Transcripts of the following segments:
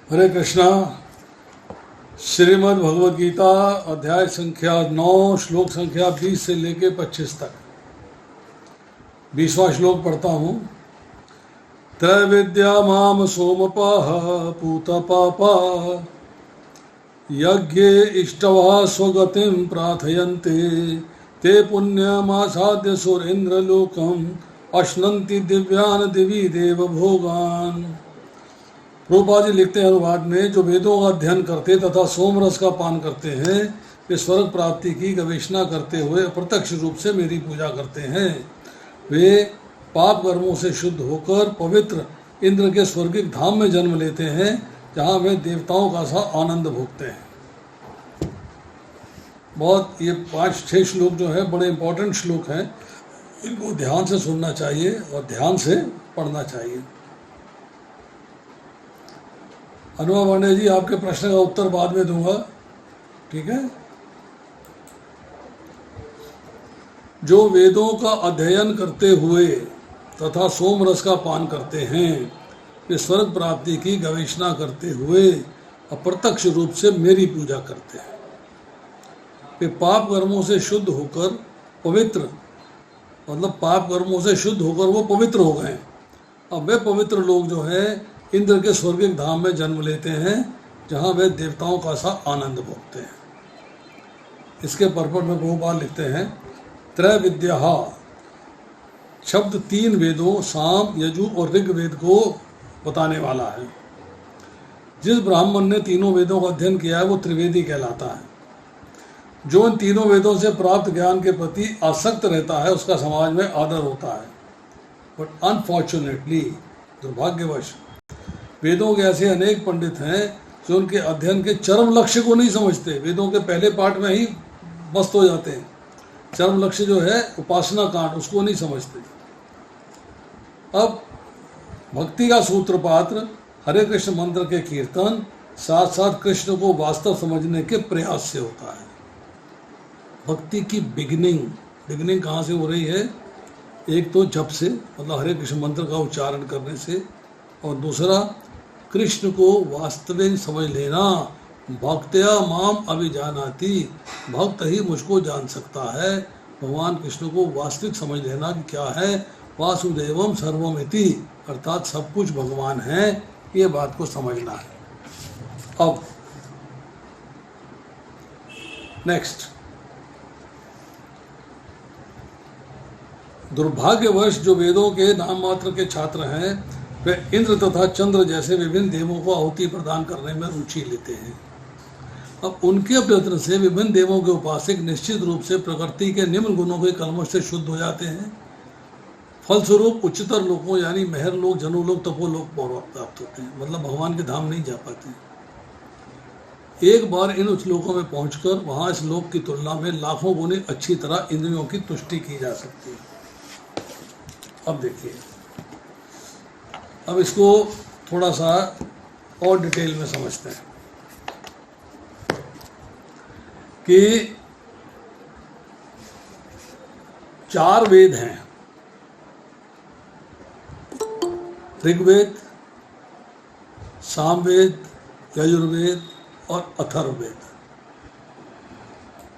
हरे कृष्णा। श्रीमद् भगवद गीता अध्याय संख्या 9 श्लोक संख्या 20 से लेके 25 तक 20वां श्लोक पढ़ता हूँ। त्रैविद्या माम सोमपाः पूतपापा यज्ञे इष्टवा स्वगतिं प्रार्थयन्ते ते पुण्यमासाद्य सुरेन्द्रलोकम् अश्नन्ति दिव्यान दिवि देव भोगान। प्रभुपाद जी लिखते हैं अनुवाद में, जो वेदों का अध्ययन करते तथा सोमरस का पान करते हैं वे स्वर्ग प्राप्ति की गवेषणा करते हुए अप्रत्यक्ष रूप से मेरी पूजा करते हैं। वे पाप कर्मों से शुद्ध होकर पवित्र इंद्र के स्वर्गिक धाम में जन्म लेते हैं, जहाँ वे देवताओं का सा आनंद भोगते हैं। बहुत ये 5-6 श्लोक जो है बड़े इंपॉर्टेंट श्लोक हैं, इनको ध्यान से सुनना चाहिए और ध्यान से पढ़ना चाहिए। अनुवा पांडे जी, आपके प्रश्न का उत्तर बाद में दूंगा, ठीक है। जो वेदों का अध्ययन करते हुए तथा सोमरस का पान करते हैं वे स्वर्ग प्राप्ति की गवेषणा करते हुए अप्रत्यक्ष रूप से मेरी पूजा करते हैं। वे पाप कर्मों से शुद्ध होकर पवित्र, मतलब पाप कर्मों से शुद्ध होकर वो पवित्र हो गए। अब वे पवित्र लोग जो है इंद्र के स्वर्गिक धाम में जन्म लेते हैं, जहाँ वे देवताओं का सा आनंद भोगते हैं। इसके परपट में प्रभुपाद लिखते हैं, त्रैविद्या शब्द 3 वेदों साम, यजु और ऋग्वेद को बताने वाला है। जिस ब्राह्मण ने तीनों वेदों का अध्ययन किया है वो त्रिवेदी कहलाता है। जो इन तीनों वेदों से प्राप्त ज्ञान के प्रति आसक्त रहता है उसका समाज में आदर होता है। बट अनफॉर्चुनेटली, दुर्भाग्यवश, वेदों के ऐसे अनेक पंडित हैं जो उनके अध्ययन के चरम लक्ष्य को नहीं समझते। वेदों के पहले पाठ में ही मस्त हो जाते हैं। चरम लक्ष्य जो है उपासना कांड, उसको नहीं समझते। अब भक्ति का सूत्रपात्र हरे कृष्ण मंत्र के कीर्तन साथ साथ कृष्ण को वास्तव समझने के प्रयास से होता है। भक्ति की बिगिनिंग कहाँ से हो रही है? एक तो जप से, मतलब हरे कृष्ण मंत्र का उच्चारण करने से, और दूसरा कृष्ण को वास्तविक समझ लेना। भक्त्या माम अभिजानाति, भक्त ही मुझको जान सकता है। भगवान कृष्ण को वास्तविक समझ लेना कि क्या है, वासुदेवम सर्वमिति, अर्थात सब कुछ भगवान है, ये बात को समझना है। अब नेक्स्ट, दुर्भाग्यवश जो वेदों के नाम मात्र के छात्र हैं वे इंद्र तथा चंद्र जैसे विभिन्न देवों को आहुति प्रदान करने में रुचि लेते हैं। अब उनके प्रयत्न से विभिन्न देवों के उपासक निश्चित रूप से प्रकृति के निम्न गुणों के कलमश से शुद्ध हो जाते हैं। फलस्वरूप उच्चतर लोगों यानी महर लोग, जनु लोग, तपो लोग प्राप्त होते हैं, मतलब भगवान के धाम नहीं जा पाते। एक बार इन उच्च लोकों में पहुंचकर वहां इस लोक की तुलना में लाखों गुने अच्छी तरह इंद्रियों की तुष्टि की जा सकती है। अब देखिए, अब इसको थोड़ा सा और डिटेल में समझते हैं कि 4 वेद हैं, ऋग्वेद, सामवेद, यजुर्वेद और अथर्ववेद।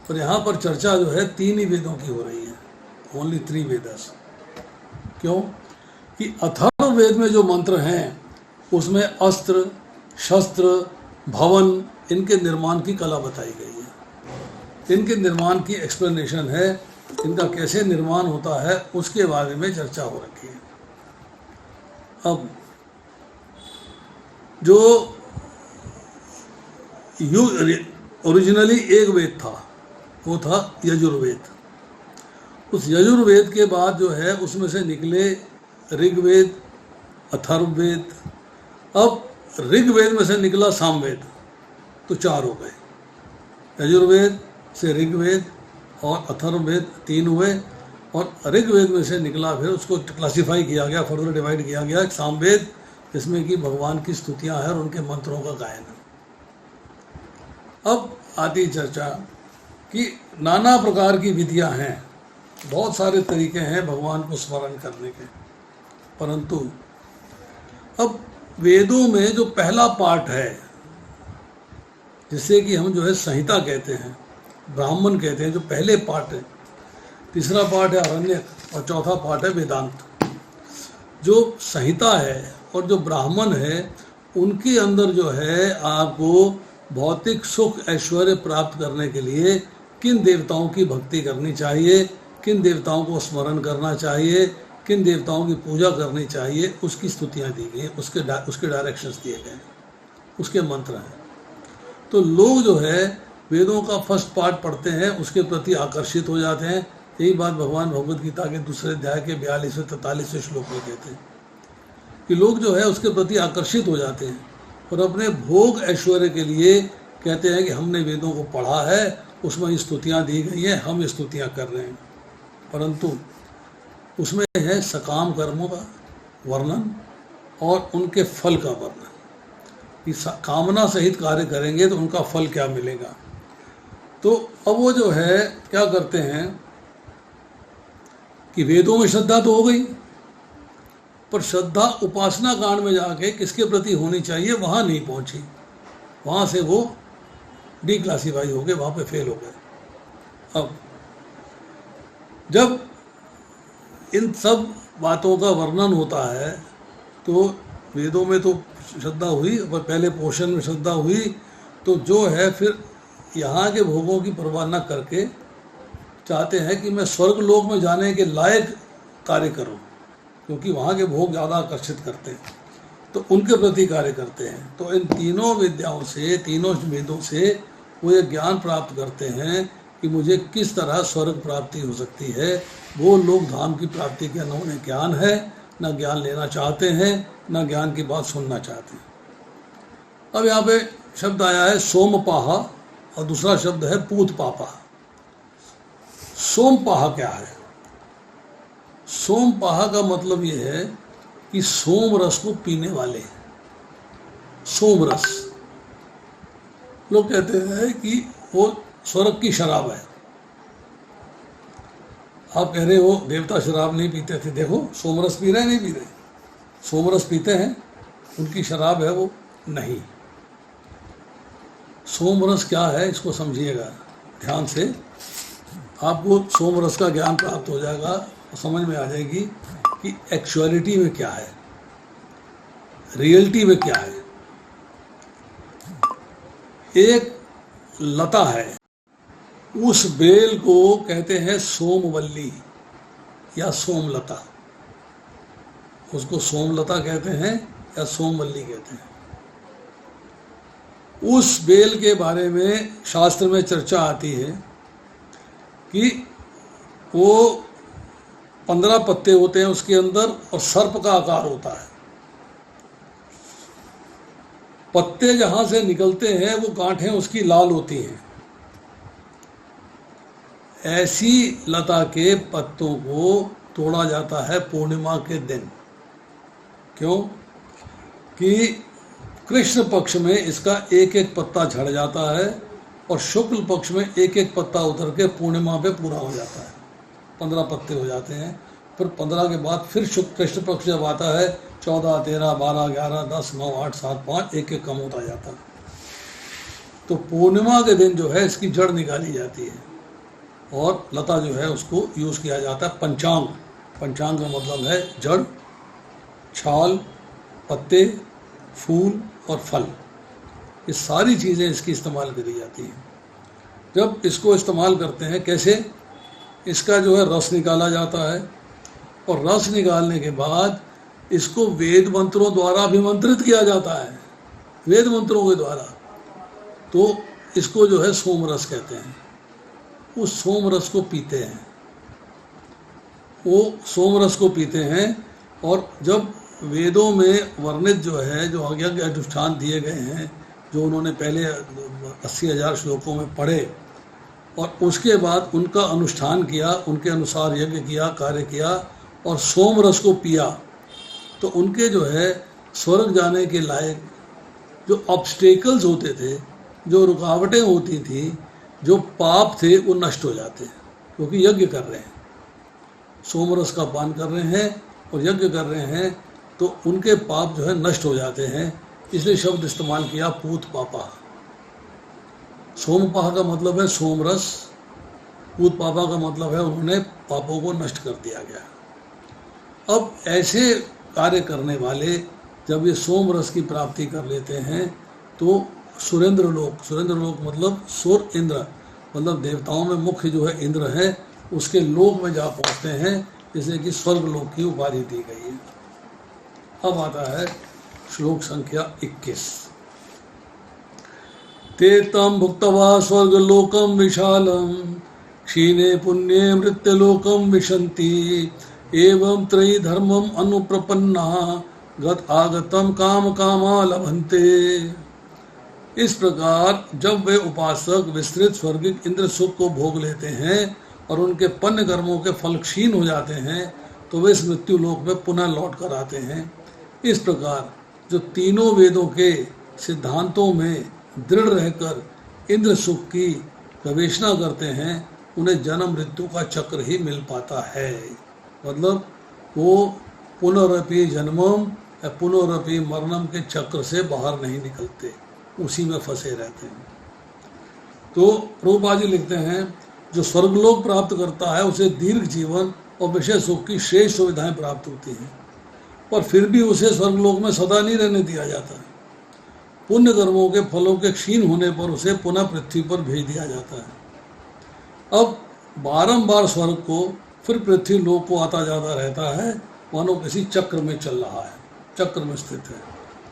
और यहाँ पर चर्चा जो है 3 ही वेदों की हो रही है, ओनली 3 वेदास। क्यों? कि अथर्ववेद में जो मंत्र हैं उसमें अस्त्र, शस्त्र, भवन, इनके निर्माण की कला बताई गई है। इनके निर्माण की एक्सप्लेनेशन है, इनका कैसे निर्माण होता है उसके बारे में चर्चा हो रखी है। अब जो ओरिजिनली एक वेद था वो था यजुर्वेद। उस यजुर्वेद के बाद जो है उसमें से निकले ऋग्वेद, अथर्ववेद। अब ऋग्वेद में से निकला सामवेद, तो 4 हो गए। यजुर्वेद से ऋग्वेद और अथर्ववेद 3 हुए, और ऋग्वेद में से निकला, फिर उसको क्लासिफाई किया गया, फर्दर डिवाइड किया गया सामवेद, जिसमें कि भगवान की स्तुतियां हैं और उनके मंत्रों का गायन है। अब आती चर्चा कि नाना प्रकार की विधियां हैं, बहुत सारे तरीके हैं भगवान को स्मरण करने के, परंतु अब वेदों में जो पहला पार्ट है, जिसे कि हम जो है संहिता कहते हैं, ब्राह्मण कहते हैं, जो पहले पार्ट है, तीसरा पार्ट है आरण्यक और चौथा पार्ट है वेदांत। जो संहिता है और जो ब्राह्मण है, उनके अंदर जो है आपको भौतिक सुख ऐश्वर्य प्राप्त करने के लिए किन देवताओं की भक्ति करनी चाहिए, किन देवताओं को स्मरण करना चाहिए, किन देवताओं की पूजा करनी चाहिए, उसकी स्तुतियाँ दी गई, उसके डायरेक्शंस दिए गए, उसके मंत्र हैं। तो लोग जो है वेदों का फर्स्ट पार्ट पढ़ते हैं, उसके प्रति आकर्षित हो जाते हैं। यही बात भगवान भगवद गीता के दूसरे अध्याय के 42वें 43वें श्लोक में कहते हैं कि लोग जो है उसके प्रति आकर्षित हो जाते हैं और अपने भोग ऐश्वर्य के लिए कहते हैं कि हमने वेदों को पढ़ा है, उसमें स्तुतियाँ दी गई हैं, हम स्तुतियाँ कर रहे हैं। परंतु उसमें है सकाम कर्मों का वर्णन और उनके फल का वर्णन, कि कामना सहित कार्य करेंगे तो उनका फल क्या मिलेगा। तो अब वो जो है क्या करते हैं कि वेदों में श्रद्धा तो हो गई, पर श्रद्धा उपासना कांड में जाके किसके प्रति होनी चाहिए वहाँ नहीं पहुँची, वहाँ से वो डिक्लासीफाई हो गए, वहाँ पे फेल हो गए। अब जब इन सब बातों का वर्णन होता है तो वेदों में तो श्रद्धा हुई, पर पहले पोषण में श्रद्धा हुई, तो जो है फिर यहाँ के भोगों की परवाह न करके चाहते हैं कि मैं स्वर्ग लोक में जाने के लायक कार्य करूं, क्योंकि वहाँ के भोग ज़्यादा आकर्षित करते हैं, तो उनके प्रति कार्य करते हैं। तो इन तीनों विद्याओं से, तीनों वेदों से वो ये ज्ञान प्राप्त करते हैं कि मुझे किस तरह स्वर्ग प्राप्ति हो सकती है। वो लोग धाम की प्राप्ति के न उन्हें ज्ञान है, न ज्ञान लेना चाहते हैं, न ज्ञान की बात सुनना चाहते हैं। अब यहाँ पे शब्द आया है सोमपाहा और दूसरा शब्द है पूतपापा। सोमपाहा क्या है? सोमपाहा का मतलब ये है कि सोम रस को पीने वाले। सोम रस लोग कहते हैं कि वो स्वर्ग की शराब है। आप कह रहे हो देवता शराब नहीं पीते थे, देखो सोमरस पी रहे नहीं पी रहे, सोमरस पीते हैं, उनकी शराब है वो नहीं। सोमरस क्या है इसको समझिएगा ध्यान से, आपको सोमरस का ज्ञान प्राप्त हो जाएगा, समझ में आ जाएगी कि एक्चुअलिटी में क्या है, रियलिटी में क्या है। एक लता है, उस बेल को कहते हैं सोमवल्ली या सोमलता, उसको सोमलता कहते हैं या सोमवल्ली कहते हैं। उस बेल के बारे में शास्त्र में चर्चा आती है कि वो 15 पत्ते होते हैं उसके अंदर और सर्प का आकार होता है। पत्ते जहाँ से निकलते हैं वो गांठें उसकी लाल होती हैं। ऐसी लता के पत्तों को तोड़ा जाता है पूर्णिमा के दिन। क्यों? कि कृष्ण पक्ष में इसका एक एक पत्ता झड़ जाता है और शुक्ल पक्ष में एक एक पत्ता उतर के पूर्णिमा पे पूरा हो जाता है, 15 पत्ते हो जाते हैं। फिर 15 के बाद फिर शुक्ल कृष्ण पक्ष जब आता है 14, 13, 12, 11, 10, 9, 8, 7, 5 एक एक कम होता जाता है। तो पूर्णिमा के दिन जो है इसकी जड़ निकाली जाती है और लता जो है उसको यूज़ किया जाता है। पंचांग, पंचांग का मतलब है जड़, छाल, पत्ते, फूल और फल, ये सारी चीज़ें इसकी इस्तेमाल करी जाती हैं। जब इसको इस्तेमाल करते हैं कैसे, इसका जो है रस निकाला जाता है और रस निकालने के बाद इसको वेद मंत्रों द्वारा अभिमंत्रित किया जाता है, वेद मंत्रों के द्वारा। तो इसको जो है सोमरस कहते हैं। उस सोमरस को पीते हैं, वो सोमरस को पीते हैं। और जब वेदों में वर्णित जो है, जो यज्ञ अनुष्ठान दिए गए हैं, जो उन्होंने पहले 80,000 श्लोकों में पढ़े और उसके बाद उनका अनुष्ठान किया, उनके अनुसार यज्ञ किया, कार्य किया और सोमरस को पिया, तो उनके जो है स्वर्ग जाने के लायक जो ऑब्स्टेकल्स होते थे, जो रुकावटें होती थी, जो पाप थे, वो नष्ट हो जाते हैं, क्योंकि यज्ञ कर रहे हैं, सोमरस का पान कर रहे हैं और यज्ञ कर रहे हैं। तो उनके पाप जो है नष्ट हो जाते हैं, इसलिए शब्द इस्तेमाल किया पूत पापा। सोमपाह का मतलब है सोमरस, पूत पापा का मतलब है उन्होंने पापों को नष्ट कर दिया गया। अब ऐसे कार्य करने वाले जब ये सोम रस की प्राप्ति कर लेते हैं तो सुरेंद्र लोक मतलब सुर इंद्र, मतलब देवताओं में मुख्य जो है इंद्र है, उसके लोक में जा पहुंचते हैं, जिसे कि स्वर्ग लोक की उपाधि दी गई है। अब आता है श्लोक संख्या 21। ते तम भुक्तवा स्वर्ग लोकम विशालम क्षीणे पुण्ये मृत्युलोकम विशन्ति एवं त्रयी धर्मम अनुप्रपन्ना गत आगतम काम कामा लभन्ते। इस प्रकार जब वे उपासक विस्तृत स्वर्गिक इंद्र सुख को भोग लेते हैं और उनके पुण्य कर्मों के फल क्षीण हो जाते हैं तो वे इस मृत्यु लोक में पुनः लौट कर आते हैं। इस प्रकार जो तीनों वेदों के सिद्धांतों में दृढ़ रहकर इंद्र सुख की गवेषणा करते हैं, उन्हें जन्म मृत्यु का चक्र ही मिल पाता है। मतलब वो पुनरपि जन्मम या पुनरपि मरणम के चक्र से बाहर नहीं निकलते, उसी में फंसे रहते हैं। तो प्रभुपाद जी लिखते हैं जो स्वर्गलोक प्राप्त करता है उसे दीर्घ जीवन और विषय सुख की श्रेष्ठ सुविधाएं प्राप्त होती हैं, पर फिर भी उसे स्वर्गलोक में सदा नहीं रहने दिया जाता है। पुण्य कर्मों के फलों के क्षीण होने पर उसे पुनः पृथ्वी पर भेज दिया जाता है। अब बारंबार स्वर्ग को फिर पृथ्वी लोक को आता जाता रहता है, मानो किसी चक्र में चल रहा है, चक्र में स्थित है,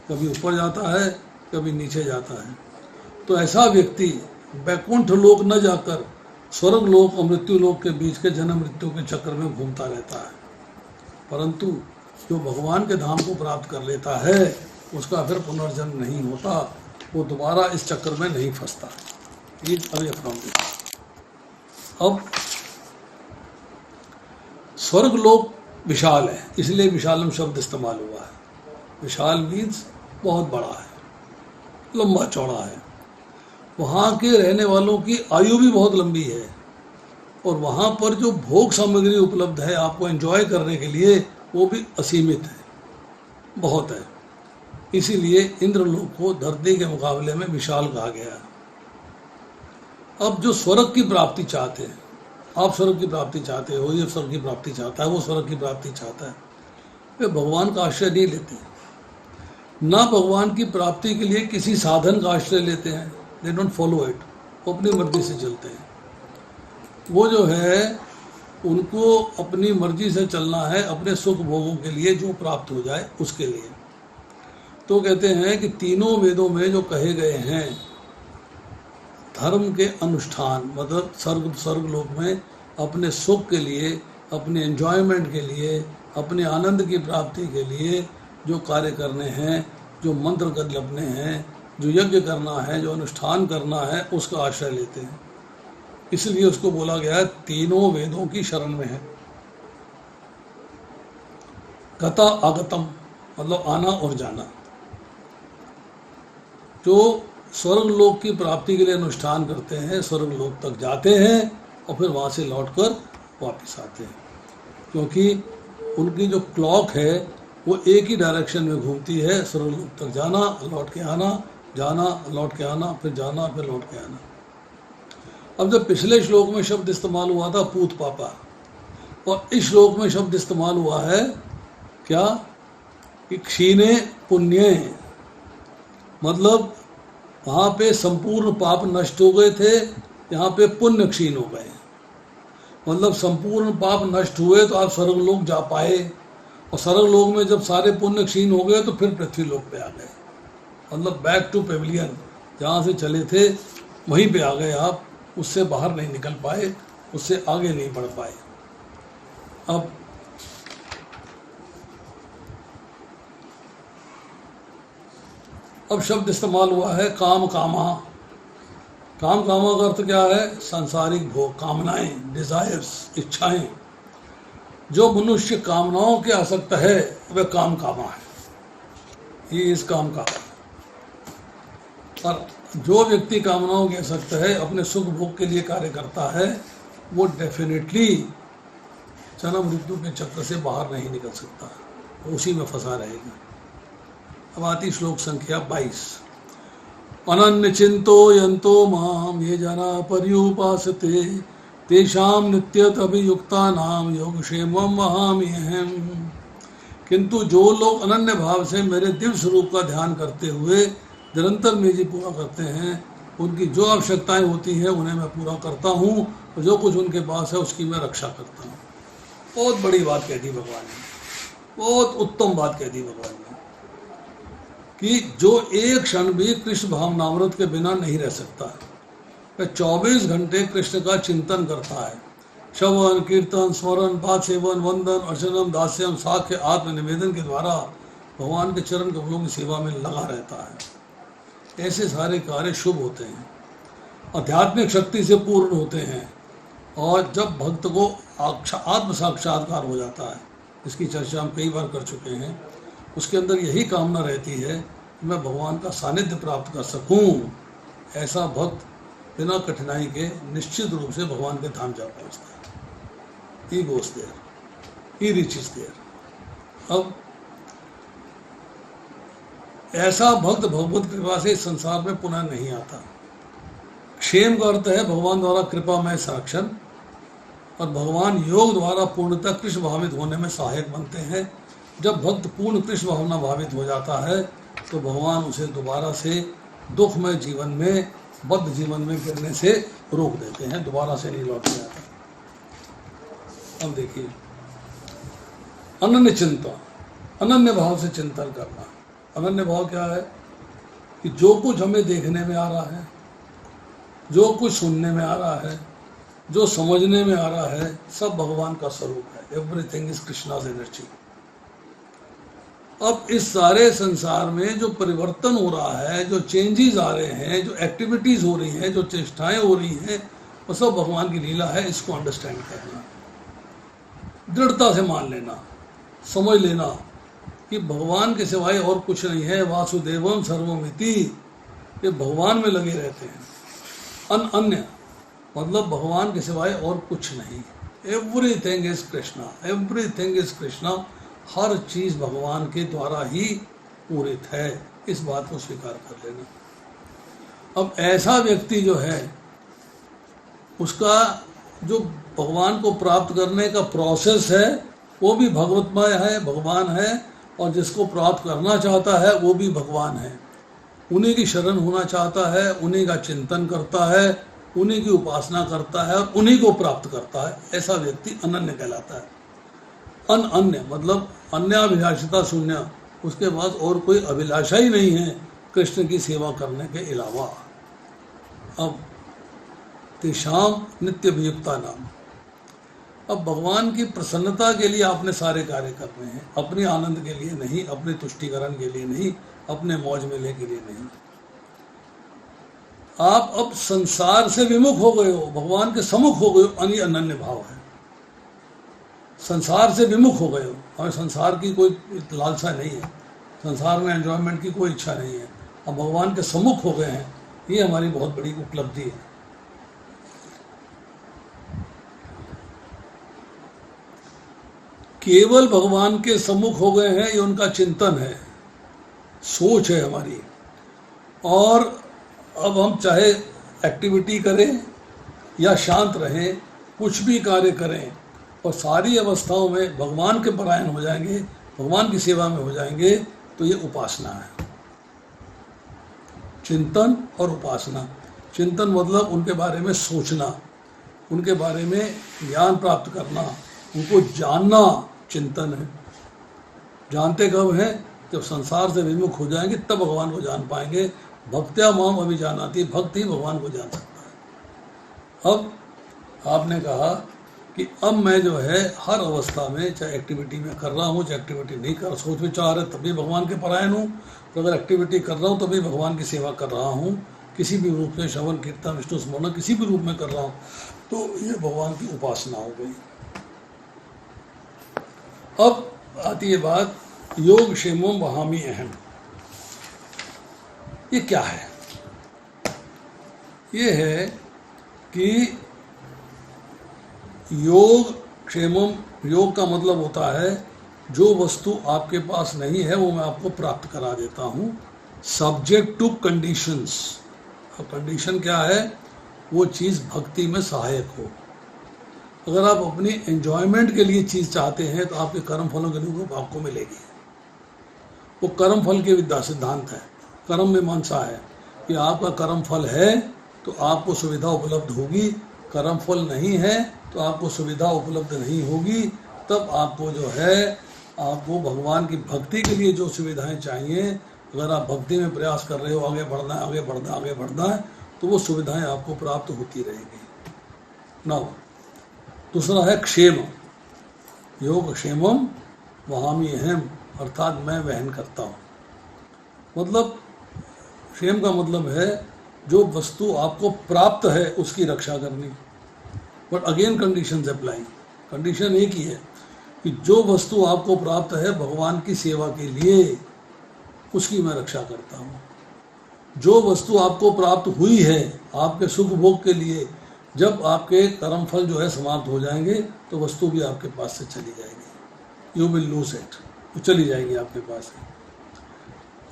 कभी ऊपर जाता है कभी नीचे जाता है। तो ऐसा व्यक्ति वैकुंठ लोक न जाकर स्वर्ग लोक और मृत्यु लोक के बीच के जन्म मृत्यु के चक्र में घूमता रहता है, परंतु जो भगवान के धाम को प्राप्त कर लेता है उसका फिर पुनर्जन्म नहीं होता, वो दोबारा इस चक्र में नहीं फंसता। ये अभी अब स्वर्ग लोक विशाल है, इसलिए विशालम शब्द इस्तेमाल हुआ है। विशाल मीन्स बहुत बड़ा है, लंबा चौड़ा है। वहाँ के रहने वालों की आयु भी बहुत लंबी है और वहाँ पर जो भोग सामग्री उपलब्ध है आपको एंजॉय करने के लिए वो भी असीमित है, बहुत है। इसीलिए इंद्रलोक को धरती के मुकाबले में विशाल कहा गया। अब जो स्वर्ग की प्राप्ति चाहते हैं, आप स्वर्ग की प्राप्ति चाहते हो, ये स्वर्ग की प्राप्ति चाहता है, वो स्वर्ग की प्राप्ति चाहता है, वे भगवान का आश्रय नहीं लेते, ना भगवान की प्राप्ति के लिए किसी साधन का आश्रय लेते हैं। दे डोंट फॉलो इट, वो अपनी मर्जी से चलते हैं। वो जो है उनको अपनी मर्जी से चलना है, अपने सुख भोगों के लिए, जो प्राप्त हो जाए उसके लिए। तो कहते हैं कि तीनों वेदों में जो कहे गए हैं धर्म के अनुष्ठान, मतलब स्वर्ग लोक में अपने सुख के लिए, अपने एंजॉयमेंट के लिए, अपने आनंद की प्राप्ति के लिए जो कार्य करने हैं, जो मंत्र कर जपने हैं, जो यज्ञ करना है, जो अनुष्ठान करना है, उसका आश्रय लेते हैं। इसलिए उसको बोला गया है तीनों वेदों की शरण में है। गता आगतम मतलब आना और जाना। जो स्वर्ग लोक की प्राप्ति के लिए अनुष्ठान करते हैं, स्वर्ग लोक तक जाते हैं और फिर वहाँ से लौटकर वापस आते हैं, क्योंकि उनकी जो क्लॉक है वो एक ही डायरेक्शन में घूमती है, स्वर्ग लोक तक जाना, लौट के आना, जाना, लौट के आना, फिर जाना, फिर लौट के आना। अब जब पिछले श्लोक में शब्द इस्तेमाल हुआ था पूत पापा, और इस श्लोक में शब्द इस्तेमाल हुआ है क्या कि क्षीणे पुण्य, मतलब वहाँ पे संपूर्ण पाप नष्ट हो गए थे, यहाँ पे पुण्य क्षीण हो गए। मतलब संपूर्ण पाप नष्ट हुए तो आप स्वर्ग लोक जा पाए, और स्वर्ग लोक में जब सारे पुण्य क्षीण हो गए तो फिर पृथ्वी लोक पे आ गए। मतलब बैक टू पेविलियन, जहाँ से चले थे वहीं पे आ गए आप, उससे बाहर नहीं निकल पाए, उससे आगे नहीं बढ़ पाए। अब शब्द इस्तेमाल हुआ है काम कामा। काम कामा का अर्थ क्या है? सांसारिक भोग, कामनाएं, डिजायर्स, इच्छाएं। जो मनुष्य कामनाओं के आसक्त है वह काम कामा है, ये इस काम का। और जो व्यक्ति कामनाओं के आसक्त है, अपने सुख भोग के लिए कार्य करता है, वो डेफिनेटली जन्म मृत्यु के चक्र से बाहर नहीं निकल सकता, उसी में फंसा रहेगी। अब आती श्लोक संख्या 22। अनन्य चिंतो यंतो माम ये जना पर्युपासते तेषाम नित्यत अभियुक्ता नाम योगक्षेमम वहाम्यहम्। किंतु जो लोग अनन्य भाव से मेरे दिव्य स्वरूप का ध्यान करते हुए निरंतर मेरी पूरा करते हैं, उनकी जो आवश्यकताएं होती हैं उन्हें मैं पूरा करता हूँ, और जो कुछ उनके पास है उसकी मैं रक्षा करता हूँ। बहुत बड़ी बात कह दी भगवान ने, बहुत उत्तम बात कह दी भगवान ने, कि जो एक क्षण भी कृष्ण भावनामृत के बिना नहीं रह सकता है। वह 24 घंटे कृष्ण का चिंतन करता है। श्रवण कीर्तन स्मरण पाद सेवन वंदन अर्चनम दास्यम साख्य आत्म निवेदन के द्वारा भगवान के चरण कमलों की सेवा में लगा रहता है। ऐसे सारे कार्य शुभ होते हैं, आध्यात्मिक शक्ति से पूर्ण होते हैं, और जब भक्त को आत्म साक्षात्कार हो जाता है, इसकी चर्चा हम कई बार कर चुके हैं, उसके अंदर यही कामना रहती है कि मैं भगवान का सानिध्य प्राप्त कर सकूं। ऐसा भक्त बिना कठिनाई के निश्चित रूप से भगवान के धाम जा पहुंचता है। He goes there, he reaches there। अब ऐसा भक्त भगवत कृपा से इस संसार में पुनः नहीं आता। क्षेम का अर्थ है भगवान द्वारा कृपा में संरक्षण, और भगवान योग द्वारा पूर्णतः कृष्ण भावित होने में सहायक बनते हैं। जब भक्त पूर्ण कृष्ण भावना भावित हो जाता है तो भगवान उसे दोबारा से दुखमय जीवन में, बद्ध जीवन में गिरने से रोक देते हैं, दोबारा से नहीं लौट जाता। अब देखिए, अनन्य चिंता, अनन्य भाव से चिंतन करना। अनन्य भाव क्या है? कि जो कुछ हमें देखने में आ रहा है, जो कुछ सुनने में आ रहा है, जो समझने में आ रहा है, सब भगवान का स्वरूप है। Everything is Krishna's energy. अब इस सारे संसार में जो परिवर्तन हो रहा है, जो चेंजेस आ रहे हैं, जो एक्टिविटीज हो रही हैं, जो चेष्टाएं हो रही हैं, वो सब भगवान की लीला है। इसको अंडरस्टैंड करना, दृढ़ता से मान लेना, समझ लेना कि भगवान के सिवाय और कुछ नहीं है। वासुदेवम सर्वमिति, ये भगवान में लगे रहते हैं। अन्य मतलब भगवान के सिवाय और कुछ नहीं। Everything is Krishna, everything is Krishna. हर चीज भगवान के द्वारा ही पूरित है, इस बात को स्वीकार कर लेना। अब ऐसा व्यक्ति जो है, उसका जो भगवान को प्राप्त करने का प्रोसेस है वो भी भगवतमय है, भगवान है, और जिसको प्राप्त करना चाहता है वो भी भगवान है। उन्हीं की शरण होना चाहता है, उन्हीं का चिंतन करता है, उन्हीं की उपासना करता है और उन्हीं को प्राप्त करता है। ऐसा व्यक्ति अनन्य कहलाता है। अन्य मतलब अन्याभिलाषिता शून्य, उसके पास और कोई अभिलाषा ही नहीं है कृष्ण की सेवा करने के अलावा। अब तेषाम नित्य अभियुक्ता नाम। अब भगवान की प्रसन्नता के लिए आपने सारे कार्य करने हैं, अपने आनंद के लिए नहीं, अपने तुष्टिकरण के लिए नहीं, अपने मौज मेले के लिए नहीं। आप अब संसार से विमुख हो गए हो, भगवान के सम्मुख हो गए हो, अनन्य भाव है। संसार से विमुख हो गए हो, हमें संसार की कोई लालसा नहीं है, संसार में एंजॉयमेंट की कोई इच्छा नहीं है, अब भगवान के सम्मुख हो गए हैं। ये हमारी बहुत बड़ी उपलब्धि है। केवल भगवान के सम्मुख हो गए हैं, ये उनका चिंतन है, सोच है हमारी। और अब हम चाहे एक्टिविटी करें या शांत रहें, कुछ भी कार्य करें, और सारी अवस्थाओं में भगवान के परायण हो जाएंगे, भगवान की सेवा में हो जाएंगे, तो ये उपासना है। चिंतन और उपासना। चिंतन मतलब उनके बारे में सोचना, उनके बारे में ज्ञान प्राप्त करना, उनको जानना चिंतन है। जानते कब हैं? जब संसार से विमुख हो जाएंगे तब भगवान को जान पाएंगे। भक्त्या माम अभी जानाती, भक्त ही भगवान को जान सकता है। अब आपने कहा कि अब मैं जो है हर अवस्था में, चाहे एक्टिविटी में कर रहा हूँ, चाहे एक्टिविटी नहीं कर, सोच विचार है तभी भगवान के परायण हूँ, तो अगर एक्टिविटी कर रहा हूँ तभी भगवान की सेवा कर रहा हूँ, किसी भी रूप में श्रवण कीर्तन विष्णु स्मरण किसी भी रूप में कर रहा हूँ, तो ये भगवान की उपासना हो गई। अब आती है बात योग क्षेमम वहामी अहम। ये क्या है? ये है कि योग क्षेमम, योग का मतलब होता है जो वस्तु आपके पास नहीं है वो मैं आपको प्राप्त करा देता हूँ, सब्जेक्ट टू कंडीशंस। अब कंडीशन क्या है? वो चीज़ भक्ति में सहायक हो। अगर आप अपनी एंजॉयमेंट के लिए चीज़ चाहते हैं तो आपके कर्म फलों के लिए वो आपको मिलेगी। वो कर्म फल के विद्या सिद्धांत है। कर्म में मनसा है कि आपका कर्म फल है तो आपको सुविधा उपलब्ध होगी, कर्म फल नहीं है तो आपको सुविधा उपलब्ध नहीं होगी। तब आपको जो है, आपको भगवान की भक्ति के लिए जो सुविधाएं चाहिए, अगर आप भक्ति में प्रयास कर रहे हो, आगे बढ़ना है, आगे बढ़ना है, आगे बढ़ना है, तो वो सुविधाएं आपको प्राप्त होती रहेगी। नौ, दूसरा है क्षेम। योग क्षेमम वहामी अहम, अर्थात मैं वहन करता हूँ। मतलब क्षेम का मतलब है जो वस्तु आपको प्राप्त है उसकी रक्षा करनी। But again conditions apply. Condition एक ही है कि जो वस्तु आपको प्राप्त है भगवान की सेवा के लिए, उसकी मैं रक्षा करता हूँ। जो वस्तु आपको प्राप्त हुई है आपके सुख भोग के लिए, जब आपके कर्म फल जो है समाप्त हो जाएंगे तो वस्तु भी आपके पास से चली जाएगी। यू विल लूज इट, वो चली जाएगी आपके पास से।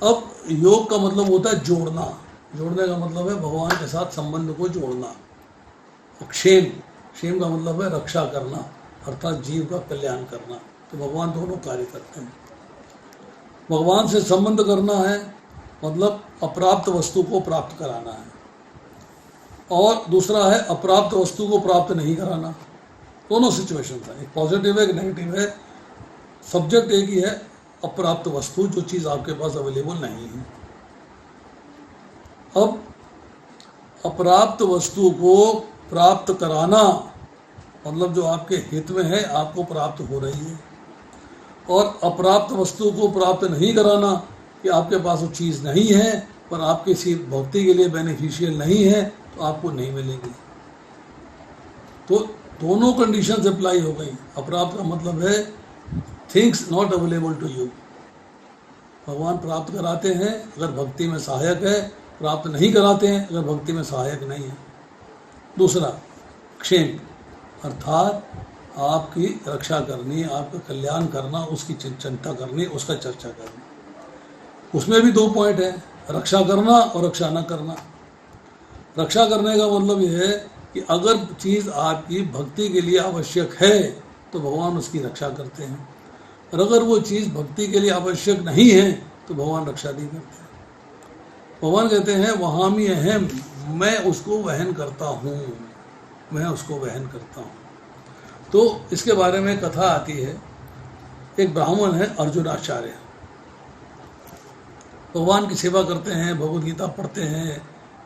अब योग का मतलब होता है जोड़ना। जोड़ने का मतलब है भगवान के साथ संबंध को जोड़ना। क्षेम, क्षेम का मतलब है रक्षा करना, अर्थात जीव का कल्याण करना। तो भगवान दोनों कार्य करते हैं। भगवान से संबंध करना है मतलब अप्राप्त वस्तु को प्राप्त कराना है, और दूसरा है अप्राप्त वस्तु को प्राप्त नहीं कराना। दोनों सिचुएशन है, एक पॉजिटिव है, एक नेगेटिव है। सब्जेक्ट एक ही है, अप्राप्त वस्तु, जो चीज़ आपके पास अवेलेबल नहीं है। अब अप्राप्त वस्तु को प्राप्त कराना मतलब जो आपके हित में है, आपको प्राप्त हो रही है, और अप्राप्त वस्तु को प्राप्त नहीं कराना कि आपके पास वो चीज़ नहीं है पर आपके सिर्फ भक्ति के लिए बेनिफिशियल नहीं है तो आपको नहीं मिलेगी। तो दोनों कंडीशंस अप्लाई हो गई। अप्राप्त का मतलब है things not available to you. भगवान प्राप्त कराते हैं अगर भक्ति में सहायक है, प्राप्त नहीं कराते हैं अगर भक्ति में सहायक नहीं है। दूसरा क्षेम, अर्थात आपकी रक्षा करनी, आपका कल्याण करना, उसकी चिंता करनी, उसका चर्चा करनी। उसमें भी दो पॉइंट है, रक्षा करना और रक्षा न करना। रक्षा करने का मतलब यह है कि अगर चीज़ आपकी भक्ति के लिए आवश्यक है तो भगवान उसकी रक्षा करते हैं, और अगर वो चीज़ भक्ति के लिए आवश्यक नहीं है तो भगवान रक्षा नहीं करते। भगवान कहते हैं वहामी अहम, मैं उसको वहन करता हूँ, मैं उसको वहन करता हूँ। तो इसके बारे में कथा आती है। एक ब्राह्मण है अर्जुनाचार्य, भगवान की सेवा करते हैं, भगवद गीता पढ़ते हैं,